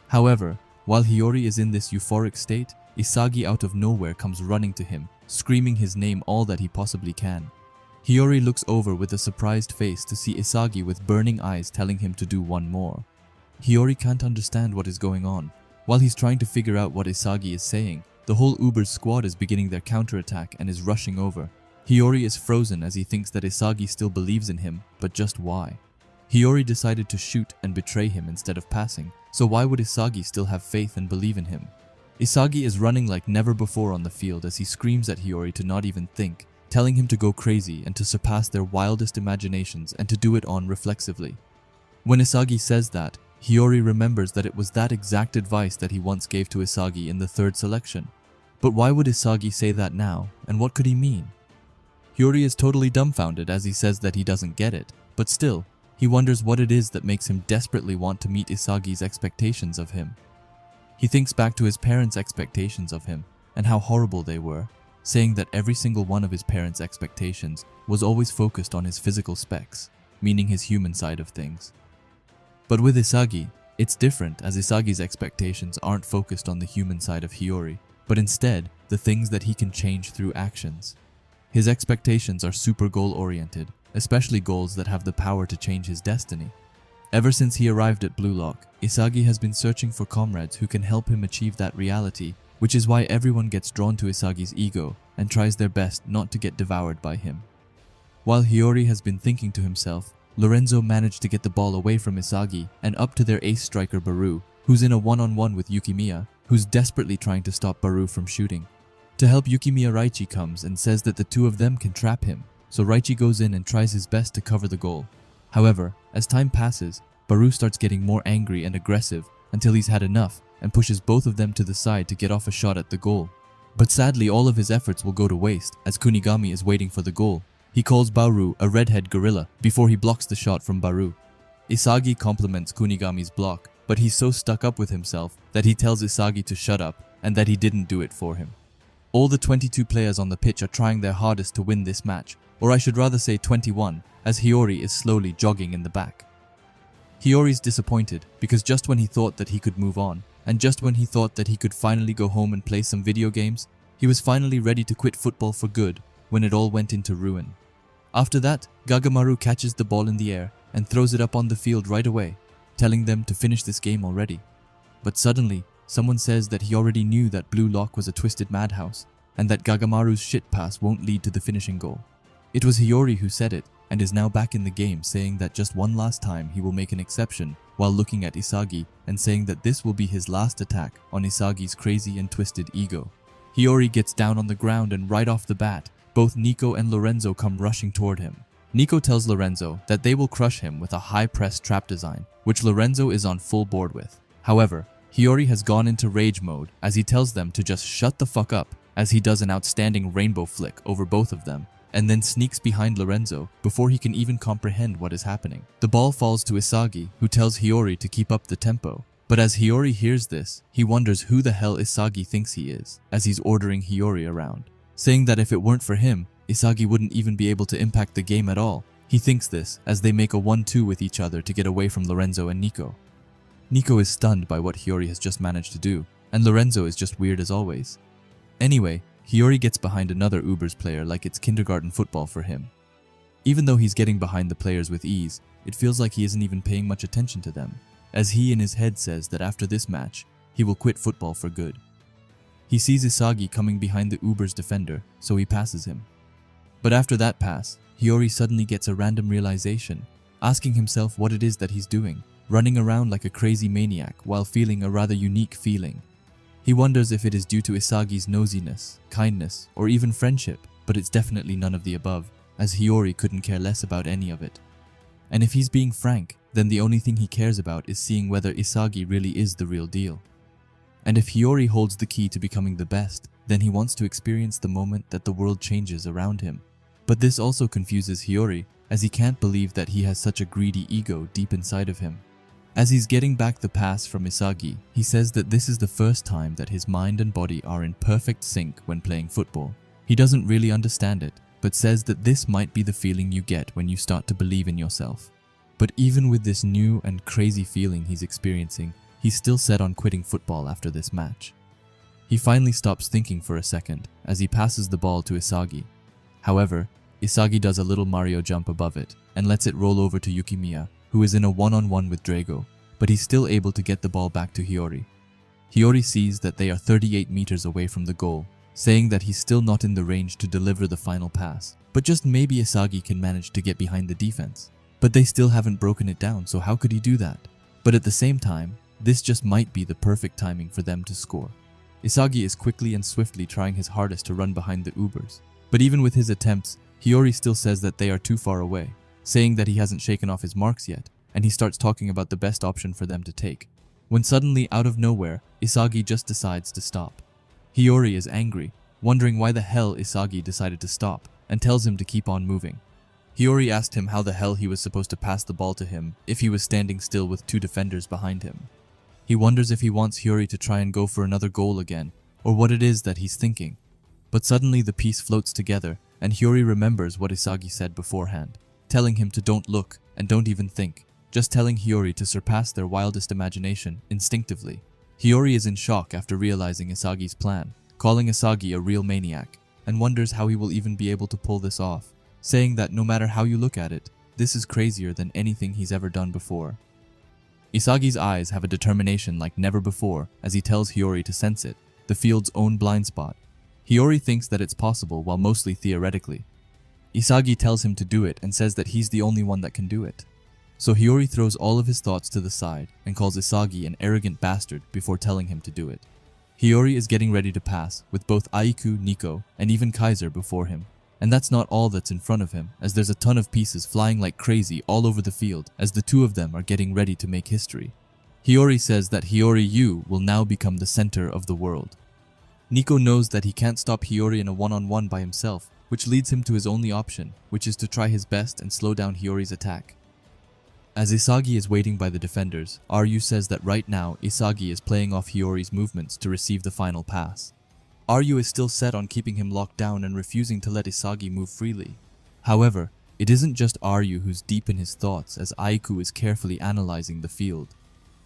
However, while Hiyori is in this euphoric state, Isagi out of nowhere comes running to him, screaming his name all that he possibly can. Hiyori looks over with a surprised face to see Isagi with burning eyes telling him to do one more. Hiyori can't understand what is going on. While he's trying to figure out what Isagi is saying, the whole Uber's squad is beginning their counterattack and is rushing over. Hiyori is frozen as he thinks that Isagi still believes in him, but just why? Hiyori decided to shoot and betray him instead of passing, so why would Isagi still have faith and believe in him? Isagi is running like never before on the field as he screams at Hiyori to not even think, telling him to go crazy and to surpass their wildest imaginations and to do it on reflexively. When Isagi says that, Hiyori remembers that it was that exact advice that he once gave to Isagi in the third selection. But why would Isagi say that now, and what could he mean? Hiyori is totally dumbfounded as he says that he doesn't get it, but still, he wonders what it is that makes him desperately want to meet Isagi's expectations of him. He thinks back to his parents' expectations of him, and how horrible they were, saying that every single one of his parents' expectations was always focused on his physical specs, meaning his human side of things. But with Isagi, it's different as Isagi's expectations aren't focused on the human side of Hiyori, but instead, the things that he can change through actions. His expectations are super goal-oriented, especially goals that have the power to change his destiny. Ever since he arrived at Blue Lock, Isagi has been searching for comrades who can help him achieve that reality, which is why everyone gets drawn to Isagi's ego and tries their best not to get devoured by him. While Hiyori has been thinking to himself, Lorenzo managed to get the ball away from Isagi and up to their ace striker Baru, who's in a one-on-one with Yukimiya, who's desperately trying to stop Baru from shooting. To help Yukimiya, Raichi comes and says that the two of them can trap him, so Raichi goes in and tries his best to cover the goal. However, as time passes, Baru starts getting more angry and aggressive until he's had enough and pushes both of them to the side to get off a shot at the goal. But sadly, all of his efforts will go to waste as Kunigami is waiting for the goal. He calls Baru a redhead gorilla before he blocks the shot from Baru. Isagi compliments Kunigami's block, but he's so stuck up with himself that he tells Isagi to shut up and that he didn't do it for him. All the 22 players on the pitch are trying their hardest to win this match, or I should rather say 21, as Hiyori is slowly jogging in the back. Hiyori's disappointed because just when he thought that he could move on, and just when he thought that he could finally go home and play some video games, he was finally ready to quit football for good when it all went into ruin. After that, Gagamaru catches the ball in the air and throws it up on the field right away, telling them to finish this game already. But suddenly, someone says that he already knew that Blue Lock was a twisted madhouse, and that Gagamaru's shit pass won't lead to the finishing goal. It was Hiyori who said it, and is now back in the game saying that just one last time he will make an exception while looking at Isagi and saying that this will be his last attack on Isagi's crazy and twisted ego. Hiyori gets down on the ground and right off the bat, both Nico and Lorenzo come rushing toward him. Nico tells Lorenzo that they will crush him with a high-press trap design, which Lorenzo is on full board with. However, Hiyori has gone into rage mode as he tells them to just shut the fuck up as he does an outstanding rainbow flick over both of them, and then sneaks behind Lorenzo before he can even comprehend what is happening. The ball falls to Isagi, who tells Hiyori to keep up the tempo. But as Hiyori hears this, he wonders who the hell Isagi thinks he is, as he's ordering Hiyori around, saying that if it weren't for him, Isagi wouldn't even be able to impact the game at all. He thinks this as they make a 1-2 with each other to get away from Lorenzo and Nico. Nico is stunned by what Hiyori has just managed to do, and Lorenzo is just weird as always. Anyway, Hiyori gets behind another Ubers player like it's kindergarten football for him. Even though he's getting behind the players with ease, it feels like he isn't even paying much attention to them, as he in his head says that after this match, he will quit football for good. He sees Isagi coming behind the Ubers defender, so he passes him. But after that pass, Hiyori suddenly gets a random realization, asking himself what it is that he's doing, running around like a crazy maniac while feeling a rather unique feeling. He wonders if it is due to Isagi's nosiness, kindness, or even friendship, but it's definitely none of the above, as Hiyori couldn't care less about any of it. And if he's being frank, then the only thing he cares about is seeing whether Isagi really is the real deal. And if Hiyori holds the key to becoming the best, then he wants to experience the moment that the world changes around him. But this also confuses Hiyori, as he can't believe that he has such a greedy ego deep inside of him. As he's getting back the pass from Isagi, he says that this is the first time that his mind and body are in perfect sync when playing football. He doesn't really understand it, but says that this might be the feeling you get when you start to believe in yourself. But even with this new and crazy feeling he's experiencing, he's still set on quitting football after this match. He finally stops thinking for a second as he passes the ball to Isagi. However, Isagi does a little Mario jump above it and lets it roll over to Yukimiya, who is in a one-on-one with Drago, but he's still able to get the ball back to Hiyori. Hiyori sees that they are 38 meters away from the goal, saying that he's still not in the range to deliver the final pass, but just maybe Isagi can manage to get behind the defense. But they still haven't broken it down, so how could he do that? But at the same time, this just might be the perfect timing for them to score. Isagi is quickly and swiftly trying his hardest to run behind the Ubers, but even with his attempts, Hiyori still says that they are too far away, saying that he hasn't shaken off his marks yet, and he starts talking about the best option for them to take. When suddenly, out of nowhere, Isagi just decides to stop. Hiyori is angry, wondering why the hell Isagi decided to stop, and tells him to keep on moving. Hiyori asked him how the hell he was supposed to pass the ball to him if he was standing still with two defenders behind him. He wonders if he wants Hiyori to try and go for another goal again, or what it is that he's thinking. But suddenly the piece floats together, and Hiyori remembers what Isagi said beforehand, telling him to don't look and don't even think, just telling Hiyori to surpass their wildest imagination instinctively. Hiyori is in shock after realizing Isagi's plan, calling Isagi a real maniac, and wonders how he will even be able to pull this off, saying that no matter how you look at it, this is crazier than anything he's ever done before. Isagi's eyes have a determination like never before as he tells Hiyori to sense it, the field's own blind spot. Hiyori thinks that it's possible while mostly theoretically. Isagi tells him to do it and says that he's the only one that can do it. So Hiyori throws all of his thoughts to the side and calls Isagi an arrogant bastard before telling him to do it. Hiyori is getting ready to pass with both Aiku, Nico, and even Kaiser before him. And that's not all that's in front of him, as there's a ton of pieces flying like crazy all over the field as the two of them are getting ready to make history. Hiyori says that Hiyori Yu will now become the center of the world. Nico knows that he can't stop Hiyori in a one-on-one by himself, which leads him to his only option, which is to try his best and slow down Hiyori's attack. As Isagi is waiting by the defenders, Ryu says that right now Isagi is playing off Hiyori's movements to receive the final pass. Ryu is still set on keeping him locked down and refusing to let Isagi move freely. However, it isn't just Ryu who's deep in his thoughts as Aiku is carefully analyzing the field,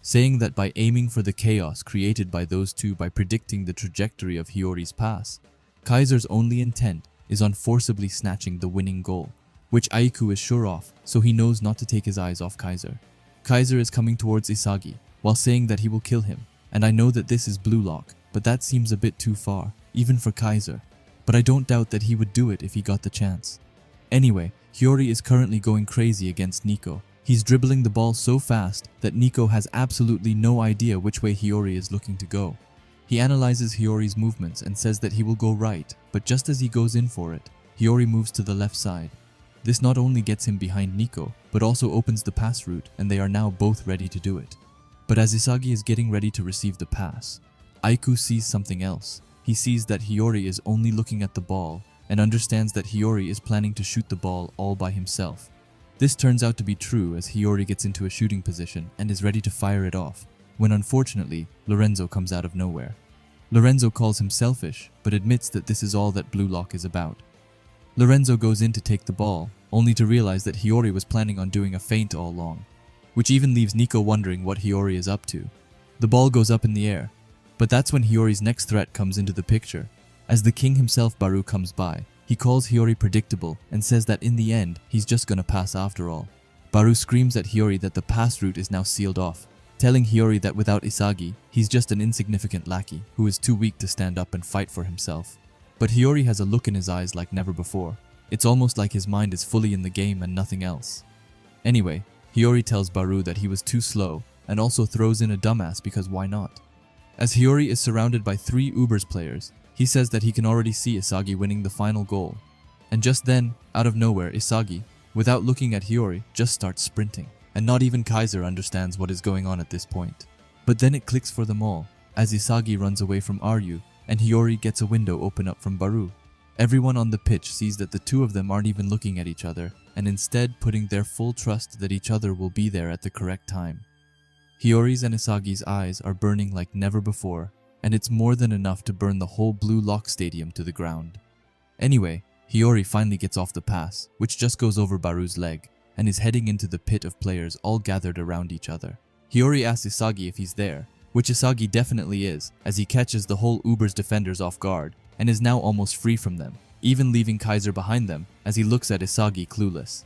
saying that by aiming for the chaos created by those two by predicting the trajectory of Hiyori's pass, Kaiser's only intent is on forcibly snatching the winning goal, which Aiku is sure of, so he knows not to take his eyes off Kaiser. Kaiser is coming towards Isagi, while saying that he will kill him, and I know that this is Blue Lock, but that seems a bit too far, even for Kaiser, but I don't doubt that he would do it if he got the chance. Anyway, Hiyori is currently going crazy against Nico. He's dribbling the ball so fast that Nico has absolutely no idea which way Hiyori is looking to go. He analyzes Hiyori's movements and says that he will go right, but just as he goes in for it, Hiyori moves to the left side. This not only gets him behind Nico, but also opens the pass route and they are now both ready to do it. But as Isagi is getting ready to receive the pass, Aiku sees something else. He sees that Hiyori is only looking at the ball and understands that Hiyori is planning to shoot the ball all by himself. This turns out to be true as Hiyori gets into a shooting position and is ready to fire it off, when unfortunately, Lorenzo comes out of nowhere. Lorenzo calls him selfish, but admits that this is all that Blue Lock is about. Lorenzo goes in to take the ball, only to realize that Hiyori was planning on doing a feint all along, which even leaves Nico wondering what Hiyori is up to. The ball goes up in the air, but that's when Hiyori's next threat comes into the picture. As the king himself Baru comes by, he calls Hiyori predictable and says that in the end, he's just gonna pass after all. Baru screams at Hiyori that the pass route is now sealed off, telling Hiyori that without Isagi, he's just an insignificant lackey who is too weak to stand up and fight for himself. But Hiyori has a look in his eyes like never before. It's almost like his mind is fully in the game and nothing else. Anyway, Hiyori tells Baru that he was too slow and also throws in a dumbass because why not? As Hiyori is surrounded by 3 Ubers players, he says that he can already see Isagi winning the final goal. And just then, out of nowhere, Isagi, without looking at Hiyori, just starts sprinting. and not even Kaiser understands what is going on at this point. But then it clicks for them all, as Isagi runs away from Aryu, and Hiyori gets a window open up from Baru. Everyone on the pitch sees that the two of them aren't even looking at each other, and instead putting their full trust that each other will be there at the correct time. Hiyori's and Isagi's eyes are burning like never before, and it's more than enough to burn the whole Blue Lock Stadium to the ground. Anyway, Hiyori finally gets off the pass, which just goes over Baru's leg, and is heading into the pit of players all gathered around each other. Hiyori asks Isagi if he's there, which Isagi definitely is, as he catches the whole Uber's defenders off guard, and is now almost free from them, even leaving Kaiser behind them as he looks at Isagi clueless.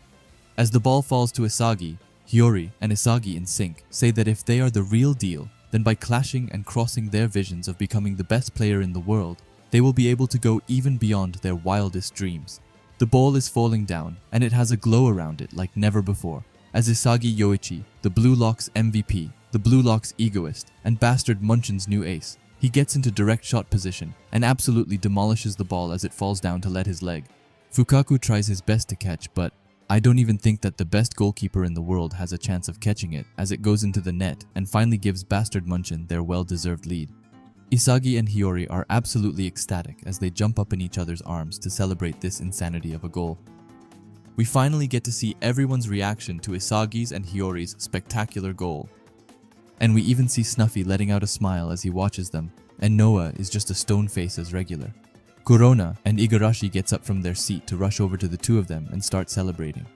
As the ball falls to Isagi, Hiyori and Isagi in sync say that if they are the real deal, then by clashing and crossing their visions of becoming the best player in the world, they will be able to go even beyond their wildest dreams. The ball is falling down, and it has a glow around it like never before, as Isagi Yoichi, the Blue Lock's MVP, the Blue Lock's egoist, and Bastard Munchin's new ace, he gets into direct shot position and absolutely demolishes the ball as it falls down to let his leg. Fukaku tries his best to catch, but I don't even think that the best goalkeeper in the world has a chance of catching it as it goes into the net and finally gives Bastard Munchin their well-deserved lead. Isagi and Hiyori are absolutely ecstatic as they jump up in each other's arms to celebrate this insanity of a goal. We finally get to see everyone's reaction to Isagi's and Hiyori's spectacular goal. And we even see Snuffy letting out a smile as he watches them, and Noah is just a stone face as regular. Kurona and Igarashi gets up from their seat to rush over to the two of them and start celebrating.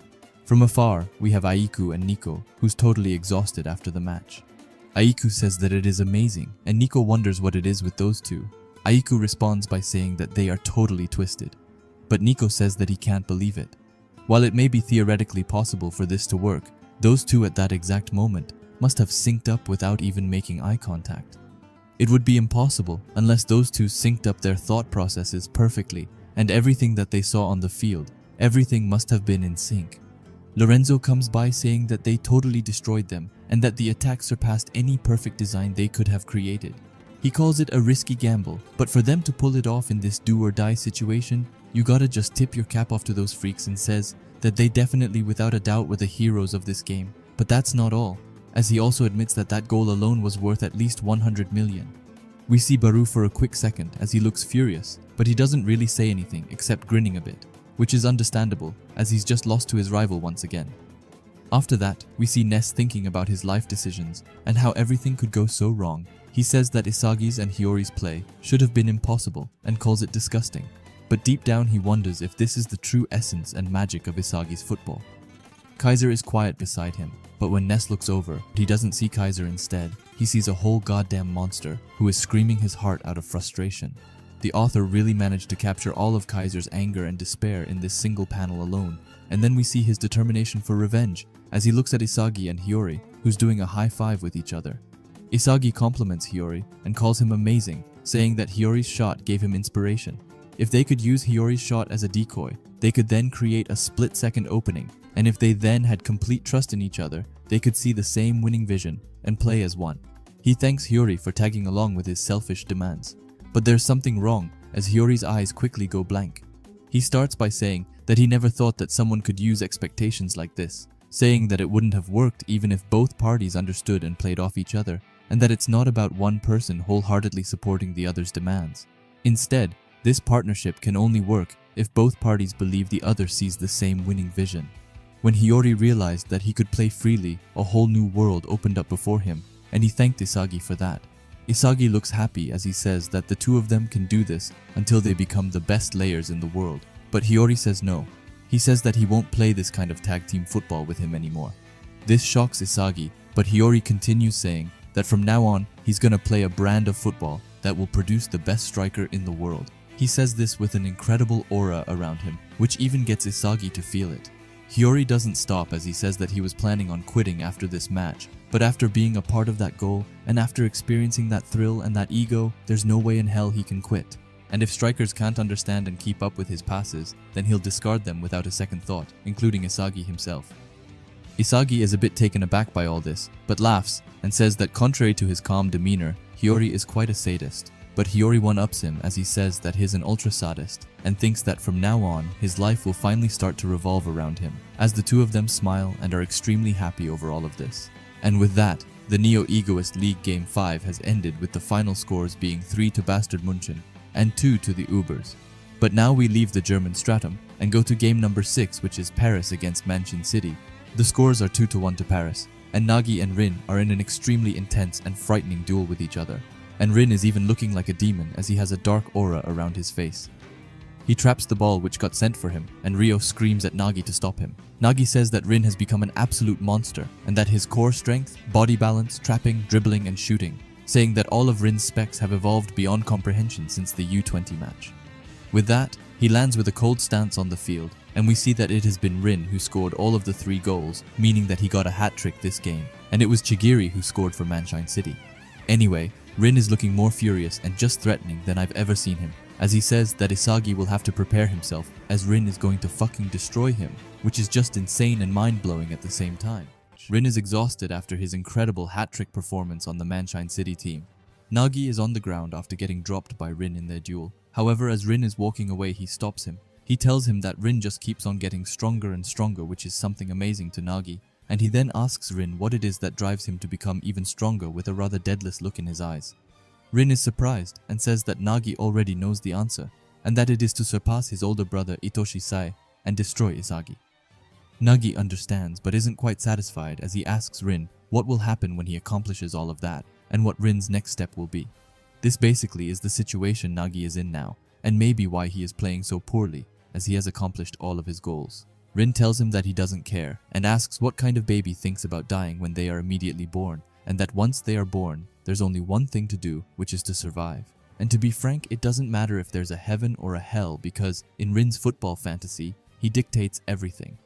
From afar, we have Aiku and Nico, who's totally exhausted after the match. Aiku says that it is amazing, and Nico wonders what it is with those two. Aiku responds by saying that they are totally twisted, but Nico says that he can't believe it. While it may be theoretically possible for this to work, those two at that exact moment must have synced up without even making eye contact. It would be impossible unless those two synced up their thought processes perfectly, and everything that they saw on the field, everything must have been in sync. Lorenzo comes by saying that they totally destroyed them and that the attack surpassed any perfect design they could have created. He calls it a risky gamble, but for them to pull it off in this do-or-die situation, you gotta just tip your cap off to those freaks, and says that they definitely without a doubt were the heroes of this game. But that's not all, as he also admits that that goal alone was worth at least 100 million. We see Baru for a quick second as he looks furious, but he doesn't really say anything except grinning a bit, which is understandable as he's just lost to his rival once again. After that, we see Ness thinking about his life decisions and how everything could go so wrong. He says that Isagi's and Hiyori's play should have been impossible and calls it disgusting, but deep down he wonders if this is the true essence and magic of Isagi's football. Kaiser is quiet beside him, but when Ness looks over, he doesn't see Kaiser instead. He sees a whole goddamn monster who is screaming his heart out of frustration. The author really managed to capture all of Kaiser's anger and despair in this single panel alone, and then we see his determination for revenge as he looks at Isagi and Hiyori, who's doing a high five with each other. Isagi compliments Hiyori and calls him amazing, saying that Hiyori's shot gave him inspiration. If they could use Hiyori's shot as a decoy, they could then create a split-second opening, and if they then had complete trust in each other, they could see the same winning vision and play as one. He thanks Hiyori for tagging along with his selfish demands. But there's something wrong as Hiyori's eyes quickly go blank. He starts by saying that he never thought that someone could use expectations like this, saying that it wouldn't have worked even if both parties understood and played off each other, and that it's not about one person wholeheartedly supporting the other's demands. Instead, this partnership can only work if both parties believe the other sees the same winning vision. When Hiyori realized that he could play freely, a whole new world opened up before him, and he thanked Isagi for that. Isagi looks happy as he says that the two of them can do this until they become the best layers in the world, but Hiyori says no. He says that he won't play this kind of tag team football with him anymore. This shocks Isagi, but Hiyori continues saying that from now on he's gonna play a brand of football that will produce the best striker in the world. He says this with an incredible aura around him, which even gets Isagi to feel it. Hiyori doesn't stop as he says that he was planning on quitting after this match, but after being a part of that goal, and after experiencing that thrill and that ego, there's no way in hell he can quit. And if strikers can't understand and keep up with his passes, then he'll discard them without a second thought, including Isagi himself. Isagi is a bit taken aback by all this, but laughs and says that contrary to his calm demeanor, Hiyori is quite a sadist. but Hiyori one-ups him as he says that he's an ultra sadist and thinks that from now on, his life will finally start to revolve around him, as the two of them smile and are extremely happy over all of this. And with that, the Neo-Egoist League Game 5 has ended with the final scores being 3 to Bastard München and 2 to the Ubers. But now we leave the German stratum and go to game number 6, which is Paris against Mansion City. The scores are 2-1 to Paris, and Nagi and Rin are in an extremely intense and frightening duel with each other. And Rin is even looking like a demon as he has a dark aura around his face. He traps the ball which got sent for him, and Ryo screams at Nagi to stop him. Nagi says that Rin has become an absolute monster, and that his core strength, body balance, trapping, dribbling and shooting, saying that all of Rin's specs have evolved beyond comprehension since the U20 match. With that, he lands with a cold stance on the field, and we see that it has been Rin who scored all of the 3 goals, meaning that he got a hat-trick this game, and it was Chigiri who scored for Manshine City. Anyway, Rin is looking more furious and just threatening than I've ever seen him, as he says that Isagi will have to prepare himself as Rin is going to fucking destroy him, which is just insane and mind-blowing at the same time. Rin is exhausted after his incredible hat-trick performance on the Manshine City team. Nagi is on the ground after getting dropped by Rin in their duel. However, as Rin is walking away, he stops him. He tells him that Rin just keeps on getting stronger and stronger, which is something amazing to Nagi, and he then asks Rin what it is that drives him to become even stronger with a rather deadless look in his eyes. Rin is surprised and says that Nagi already knows the answer, and that it is to surpass his older brother Itoshi Sai and destroy Isagi. Nagi understands but isn't quite satisfied as he asks Rin what will happen when he accomplishes all of that, and what Rin's next step will be. This basically is the situation Nagi is in now, and maybe why he is playing so poorly, as he has accomplished all of his goals. Rin tells him that he doesn't care, and asks what kind of baby thinks about dying when they are immediately born, and that once they are born, there's only one thing to do, which is to survive. And to be frank, it doesn't matter if there's a heaven or a hell, because in Rin's football fantasy, he dictates everything.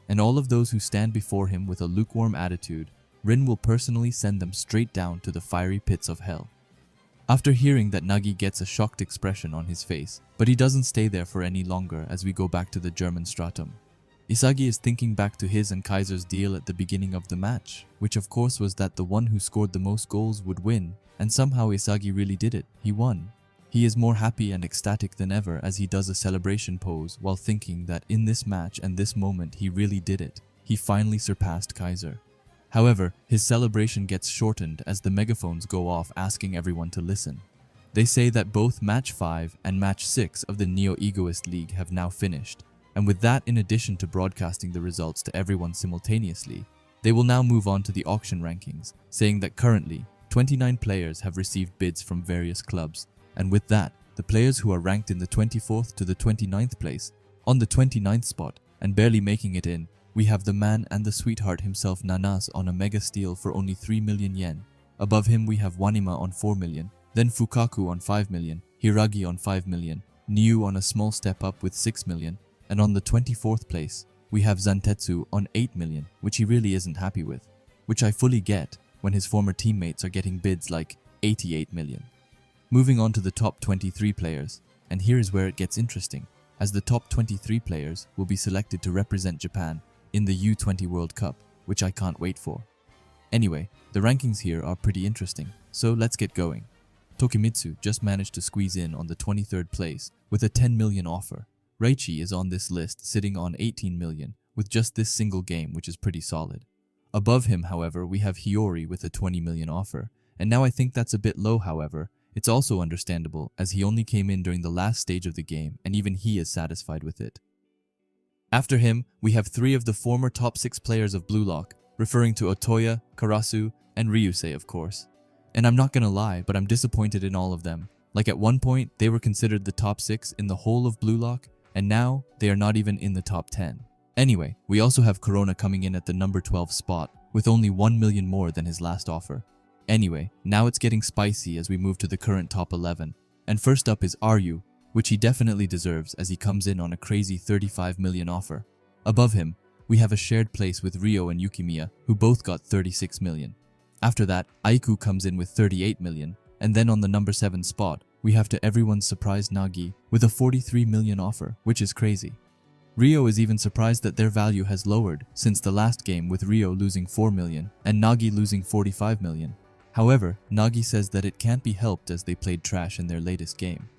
And all of those who stand before him with a lukewarm attitude, Rin will personally send them straight down to the fiery pits of hell. After hearing that, Nagi gets a shocked expression on his face, but he doesn't stay there for any longer as we go back to the German stratum. Isagi is thinking back to his and Kaiser's deal at the beginning of the match, which of course was that the one who scored the most goals would win, and somehow Isagi really did it. He won. He is more happy and ecstatic than ever as he does a celebration pose while thinking that in this match and this moment he really did it. He finally surpassed Kaiser. However, his celebration gets shortened as the megaphones go off asking everyone to listen. They say that both Match 5 and Match 6 of the Neo-Egoist League have now finished, and with that, in addition to broadcasting the results to everyone simultaneously, they will now move on to the auction rankings, saying that currently, 29 players have received bids from various clubs, and with that, the players who are ranked in the 24th to the 29th place, on the 29th spot, and barely making it in, we have the man and the sweetheart himself Nanas on a mega steal for only 3 million yen. Above him we have Wanima on 4 million, then Fukaku on 5 million, Hiragi on 5 million, Niu on a small step up with 6 million, and on the 24th place, we have Zantetsu on 8 million, which he really isn't happy with, which I fully get when his former teammates are getting bids like 88 million. Moving on to the top 23 players, and here is where it gets interesting, as the top 23 players will be selected to represent Japan in the U20 World Cup, which I can't wait for. Anyway, the rankings here are pretty interesting, so let's get going. Tokimitsu just managed to squeeze in on the 23rd place with a 10 million offer. Reichi is on this list sitting on 18 million with just this single game, which is pretty solid. Above him, however, we have Hiyori with a 20 million offer, and now I think that's a bit low. However, it's also understandable as he only came in during the last stage of the game and even he is satisfied with it. After him, we have 3 of the former top 6 players of Blue Lock, referring to Otoya, Karasu, and Ryusei of course. And I'm not gonna lie, but I'm disappointed in all of them. Like at one point, they were considered the top 6 in the whole of Blue Lock, and now they are not even in the top 10. Anyway, we also have Corona coming in at the number 12 spot, with only 1 million more than his last offer. Anyway, now it's getting spicy as we move to the current top 11. And first up is Ryu, which he definitely deserves as he comes in on a crazy 35 million offer. Above him, we have a shared place with Ryo and Yukimiya, who both got 36 million. After that, Aiku comes in with 38 million, and then on the number 7 spot, we have to everyone's surprise Nagi with a 43 million offer, which is crazy. Ryo is even surprised that their value has lowered since the last game with Ryo losing 4 million and Nagi losing 45 million. However, Nagi says that it can't be helped as they played trash in their latest game.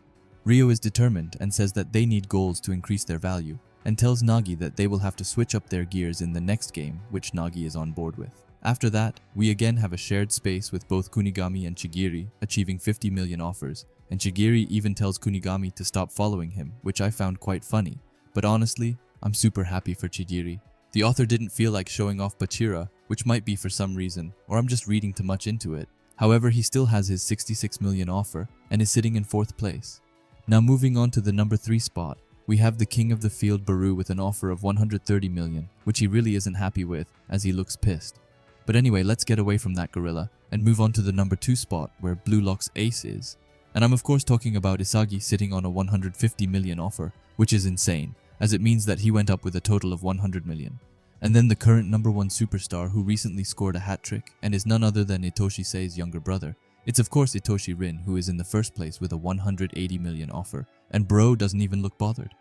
Ryo is determined and says that they need goals to increase their value, and tells Nagi that they will have to switch up their gears in the next game, which Nagi is on board with. After that, we again have a shared space with both Kunigami and Chigiri achieving 50 million offers, and Chigiri even tells Kunigami to stop following him, which I found quite funny. But honestly, I'm super happy for Chigiri. The author didn't feel like showing off Bachira, which might be for some reason, or I'm just reading too much into it. However, he still has his 66 million offer and is sitting in 4th place. Now moving on to the number 3 spot, we have the king of the field Baru with an offer of 130 million, which he really isn't happy with as he looks pissed. But anyway, let's get away from that gorilla and move on to the number 2 spot where Blue Lock's ace is. And I'm of course talking about Isagi sitting on a 150 million offer, which is insane, as it means that he went up with a total of 100 million. And then the current number 1 superstar who recently scored a hat trick and is none other than Itoshi Sei's younger brother. It's of course Itoshi Rin who is in the first place with a 180 million offer, and bro doesn't even look bothered.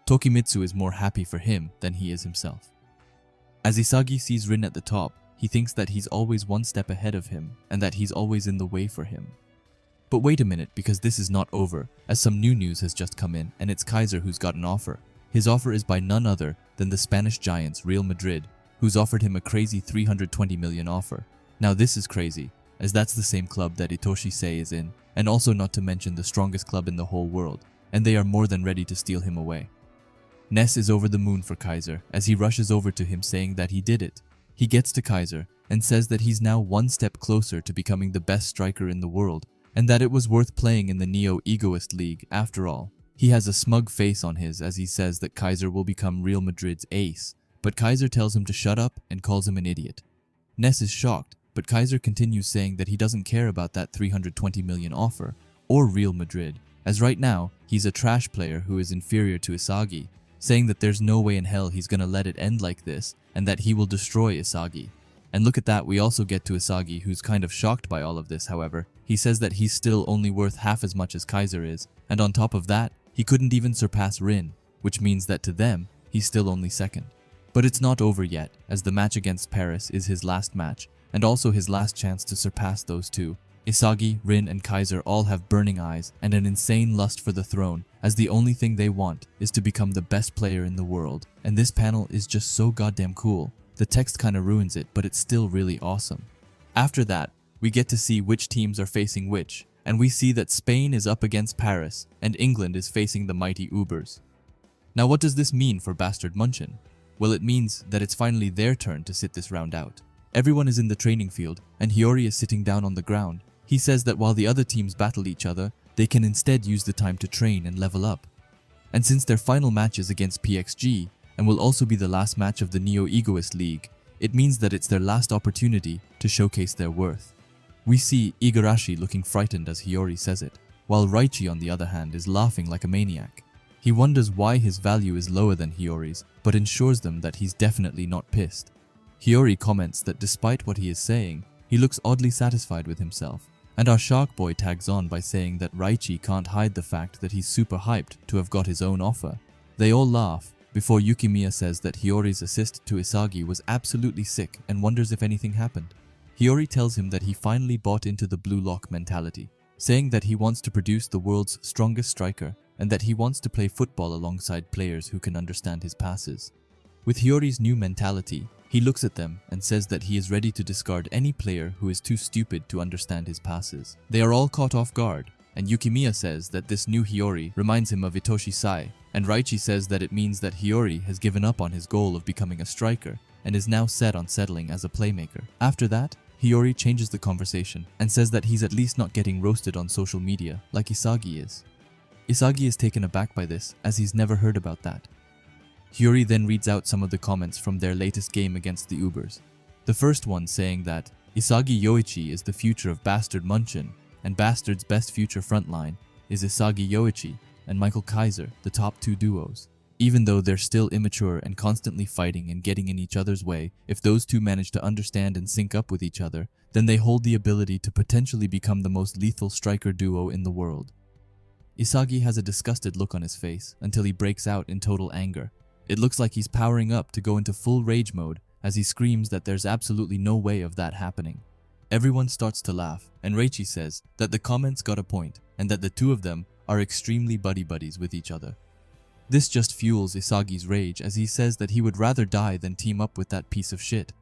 Tokimitsu is more happy for him than he is himself. As Isagi sees Rin at the top, he thinks that he's always one step ahead of him and that he's always in the way for him. But wait a minute, because this is not over, as some new news has just come in and it's Kaiser who's got an offer. His offer is by none other than the Spanish giants Real Madrid, who's offered him a crazy 320 million offer. Now this is crazy, as that's the same club that Itoshi Sei is in, and also not to mention the strongest club in the whole world, and they are more than ready to steal him away. Ness is over the moon for Kaiser as he rushes over to him saying that he did it. He gets to Kaiser and says that he's now one step closer to becoming the best striker in the world, and that it was worth playing in the Neo Egoist League after all. He has a smug face on his as he says that Kaiser will become Real Madrid's ace, but Kaiser tells him to shut up and calls him an idiot. Ness is shocked, but Kaiser continues saying that he doesn't care about that 320 million offer, or Real Madrid, as right now, he's a trash player who is inferior to Isagi, saying that there's no way in hell he's gonna let it end like this, and that he will destroy Isagi. And look at that, we also get to Isagi, who's kind of shocked by all of this, however. He says that he's still only worth half as much as Kaiser is, and on top of that, he couldn't even surpass Rin, which means that to them, he's still only second. But it's not over yet, as the match against Paris is his last match, and also his last chance to surpass those two. Isagi, Rin, and Kaiser all have burning eyes and an insane lust for the throne, as the only thing they want is to become the best player in the world. And this panel is just so goddamn cool. The text kinda ruins it, but it's still really awesome. After that, we get to see which teams are facing which, and we see that Spain is up against Paris, and England is facing the mighty Ubers. Now what does this mean for Bastard Munchen? Well, it means that it's finally their turn to sit this round out. Everyone is in the training field, and Hiyori is sitting down on the ground. He says that while the other teams battle each other, they can instead use the time to train and level up. And since their final match is against PXG, and will also be the last match of the Neo Egoist League, it means that it's their last opportunity to showcase their worth. We see Igarashi looking frightened as Hiyori says it, while Raichi on the other hand is laughing like a maniac. He wonders why his value is lower than Hiyori's, but ensures them that he's definitely not pissed. Hiyori comments that despite what he is saying, he looks oddly satisfied with himself, and our Shark Boy tags on by saying that Raichi can't hide the fact that he's super hyped to have got his own offer. They all laugh, before Yukimiya says that Hiyori's assist to Isagi was absolutely sick and wonders if anything happened. Hiyori tells him that he finally bought into the Blue Lock mentality, saying that he wants to produce the world's strongest striker and that he wants to play football alongside players who can understand his passes. With Hiyori's new mentality, he looks at them and says that he is ready to discard any player who is too stupid to understand his passes. They are all caught off guard, and Yukimiya says that this new Hiyori reminds him of Itoshi Sai, and Raichi says that it means that Hiyori has given up on his goal of becoming a striker and is now set on settling as a playmaker. After that, Hiyori changes the conversation and says that he's at least not getting roasted on social media like Isagi is. Isagi is taken aback by this as he's never heard about that. Hiyori then reads out some of the comments from their latest game against the Ubers. The first one saying that Isagi Yoichi is the future of Bastard Munchen, and Bastard's best future frontline is Isagi Yoichi and Michael Kaiser, the top two duos. Even though they're still immature and constantly fighting and getting in each other's way, if those two manage to understand and sync up with each other, then they hold the ability to potentially become the most lethal striker duo in the world. Isagi has a disgusted look on his face until he breaks out in total anger. It looks like he's powering up to go into full rage mode as he screams that there's absolutely no way of that happening. Everyone starts to laugh, and Reichi says that the comments got a point and that the two of them are extremely buddies with each other. This just fuels Isagi's rage as he says that he would rather die than team up with that piece of shit.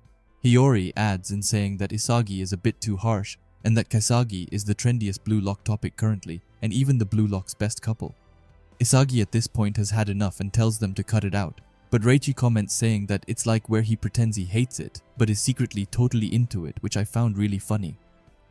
Hiyori adds in saying that Isagi is a bit too harsh and that Kasagi is the trendiest Blue Lock topic currently and even the Blue Lock's best couple. Isagi at this point has had enough and tells them to cut it out, but Reichi comments saying that it's like where he pretends he hates it but is secretly totally into it, which I found really funny.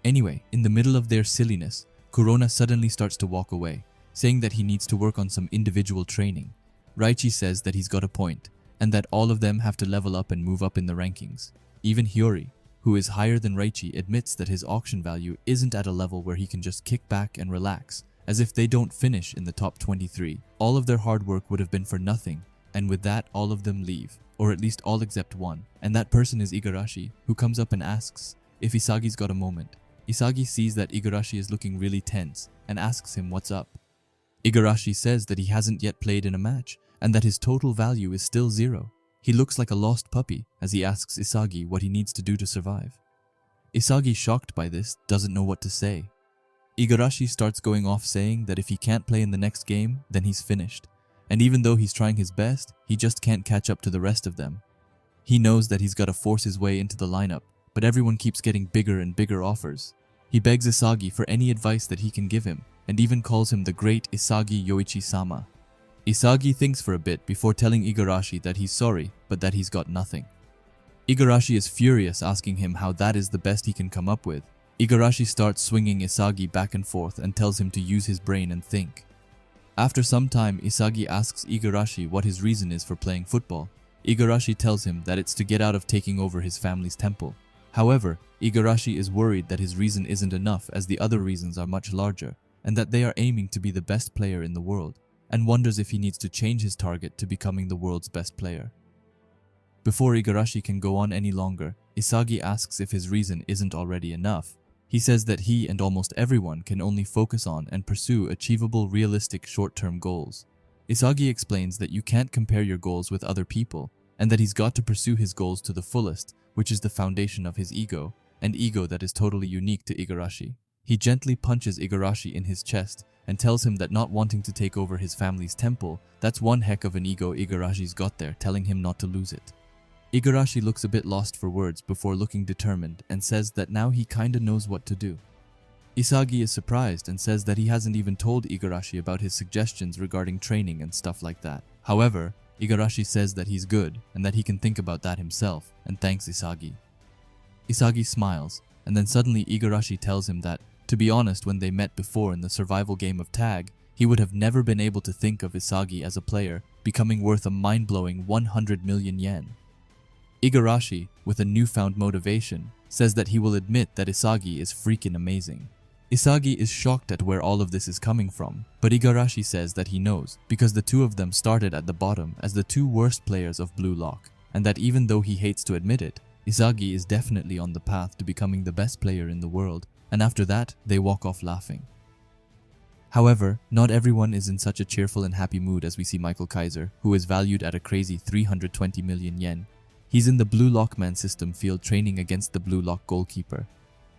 Anyway, in the middle of their silliness, Kurona suddenly starts to walk away, saying that he needs to work on some individual training. Reichi says that he's got a point, and that all of them have to level up and move up in the rankings. Even Hiyori, who is higher than Reichi, admits that his auction value isn't at a level where he can just kick back and relax, as if they don't finish in the top 23. All of their hard work would have been for nothing, and with that all of them leave, or at least all except one, and that person is Igarashi, who comes up and asks if Isagi's got a moment. Isagi sees that Igarashi is looking really tense and asks him what's up. Igarashi says that he hasn't yet played in a match and that his total value is still 0. He looks like a lost puppy as he asks Isagi what he needs to do to survive. Isagi, shocked by this, doesn't know what to say. Igarashi starts going off saying that if he can't play in the next game, then he's finished. And even though he's trying his best, he just can't catch up to the rest of them. He knows that he's got to force his way into the lineup, but everyone keeps getting bigger and bigger offers. He begs Isagi for any advice that he can give him, and even calls him the great Isagi Yoichi-sama. Isagi thinks for a bit before telling Igarashi that he's sorry, but that he's got nothing. Igarashi is furious, asking him how that is the best he can come up with. Igarashi starts swinging Isagi back and forth and tells him to use his brain and think. After some time, Isagi asks Igarashi what his reason is for playing football. Igarashi tells him that it's to get out of taking over his family's temple. However, Igarashi is worried that his reason isn't enough as the other reasons are much larger, and that they are aiming to be the best player in the world, and wonders if he needs to change his target to becoming the world's best player. Before Igarashi can go on any longer, Isagi asks if his reason isn't already enough. He says that he and almost everyone can only focus on and pursue achievable, realistic short-term goals. Isagi explains that you can't compare your goals with other people, and that he's got to pursue his goals to the fullest, which is the foundation of his ego, an ego that is totally unique to Igarashi. He gently punches Igarashi in his chest and tells him that not wanting to take over his family's temple, that's one heck of an ego Igarashi's got there, telling him not to lose it. Igarashi looks a bit lost for words before looking determined and says that now he kinda knows what to do. Isagi is surprised and says that he hasn't even told Igarashi about his suggestions regarding training and stuff like that. However, Igarashi says that he's good and that he can think about that himself and thanks Isagi. Isagi smiles, and then suddenly Igarashi tells him that, to be honest, when they met before in the survival game of tag, he would have never been able to think of Isagi as a player becoming worth a mind-blowing 100 million yen. Igarashi, with a newfound motivation, says that he will admit that Isagi is freaking amazing. Isagi is shocked at where all of this is coming from, but Igarashi says that he knows because the two of them started at the bottom as the two worst players of Blue Lock, and that even though he hates to admit it, Isagi is definitely on the path to becoming the best player in the world, and after that, they walk off laughing. However, not everyone is in such a cheerful and happy mood as we see Michael Kaiser, who is valued at a crazy 320 million yen. He's in the Blue Lockman system field training against the Blue Lock goalkeeper.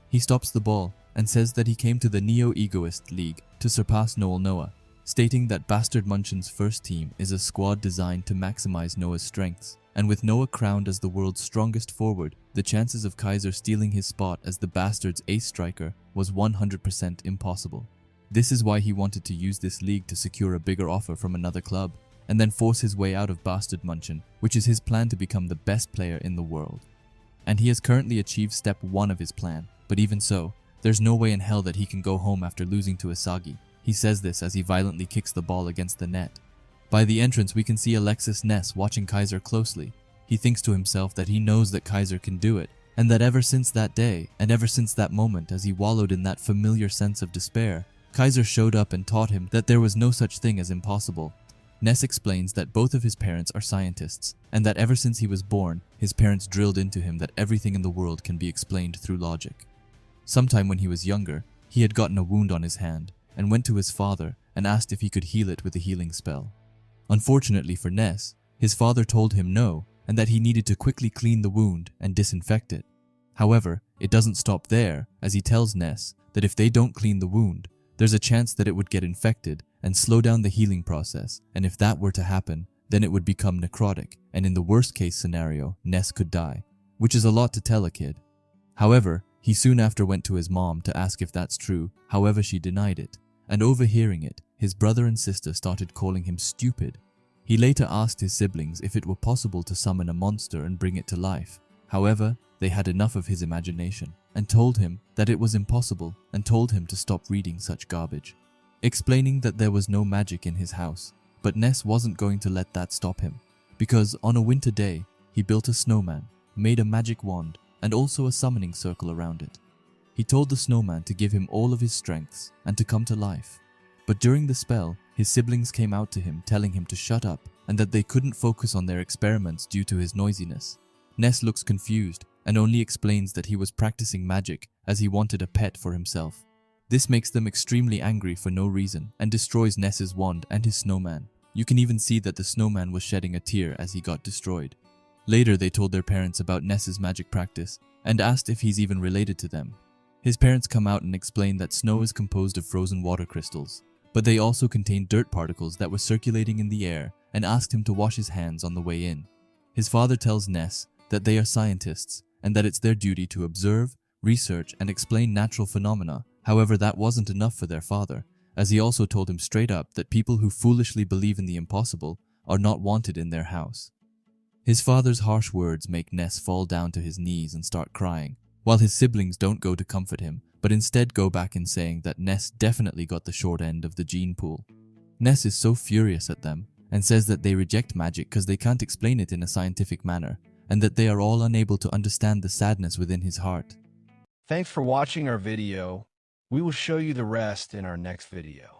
He stops the ball and says that he came to the Neo-Egoist League to surpass Noah, stating that Bastard Munchen's first team is a squad designed to maximize Noah's strengths, and with Noah crowned as the world's strongest forward, the chances of Kaiser stealing his spot as the Bastards' ace striker was 100% impossible. This is why he wanted to use this league to secure a bigger offer from another club, and then force his way out of Bastard Munchen, which is his plan to become the best player in the world. And he has currently achieved step 1 of his plan, but even so, there's no way in hell that he can go home after losing to Isagi. He says this as he violently kicks the ball against the net. By the entrance, we can see Alexis Ness watching Kaiser closely. He thinks to himself that he knows that Kaiser can do it, and that ever since that day, and ever since that moment as he wallowed in that familiar sense of despair, Kaiser showed up and taught him that there was no such thing as impossible. Ness explains that both of his parents are scientists, and that ever since he was born, his parents drilled into him that everything in the world can be explained through logic. Sometime when he was younger, he had gotten a wound on his hand, and went to his father and asked if he could heal it with a healing spell. Unfortunately for Ness, his father told him no, and that he needed to quickly clean the wound and disinfect it. However, it doesn't stop there, as he tells Ness that if they don't clean the wound, there's a chance that it would get infected and slow down the healing process, and if that were to happen, then it would become necrotic, and in the worst case scenario, Ness could die, which is a lot to tell a kid. However, he soon after went to his mom to ask if that's true, however she denied it, and overhearing it, his brother and sister started calling him stupid. He later asked his siblings if it were possible to summon a monster and bring it to life. However, they had enough of his imagination and told him that it was impossible and told him to stop reading such garbage, explaining that there was no magic in his house. But Ness wasn't going to let that stop him, because on a winter day, he built a snowman, made a magic wand, and also a summoning circle around it. He told the snowman to give him all of his strengths and to come to life. But during the spell, his siblings came out to him telling him to shut up and that they couldn't focus on their experiments due to his noisiness. Ness looks confused and only explains that he was practicing magic as he wanted a pet for himself. This makes them extremely angry for no reason and destroys Ness's wand and his snowman. You can even see that the snowman was shedding a tear as he got destroyed. Later, they told their parents about Ness's magic practice and asked if he's even related to them. His parents come out and explain that snow is composed of frozen water crystals, but they also contained dirt particles that were circulating in the air and asked him to wash his hands on the way in. His father tells Ness that they are scientists and that it's their duty to observe, research, and explain natural phenomena. However, that wasn't enough for their father, as he also told him straight up that people who foolishly believe in the impossible are not wanted in their house. His father's harsh words make Ness fall down to his knees and start crying, while his siblings don't go to comfort him, but instead go back in saying that Ness definitely got the short end of the gene pool. Ness is so furious at them and says that they reject magic because they can't explain it in a scientific manner, and that they are all unable to understand the sadness within his heart. Thanks for watching our video. We will show you the rest in our next video.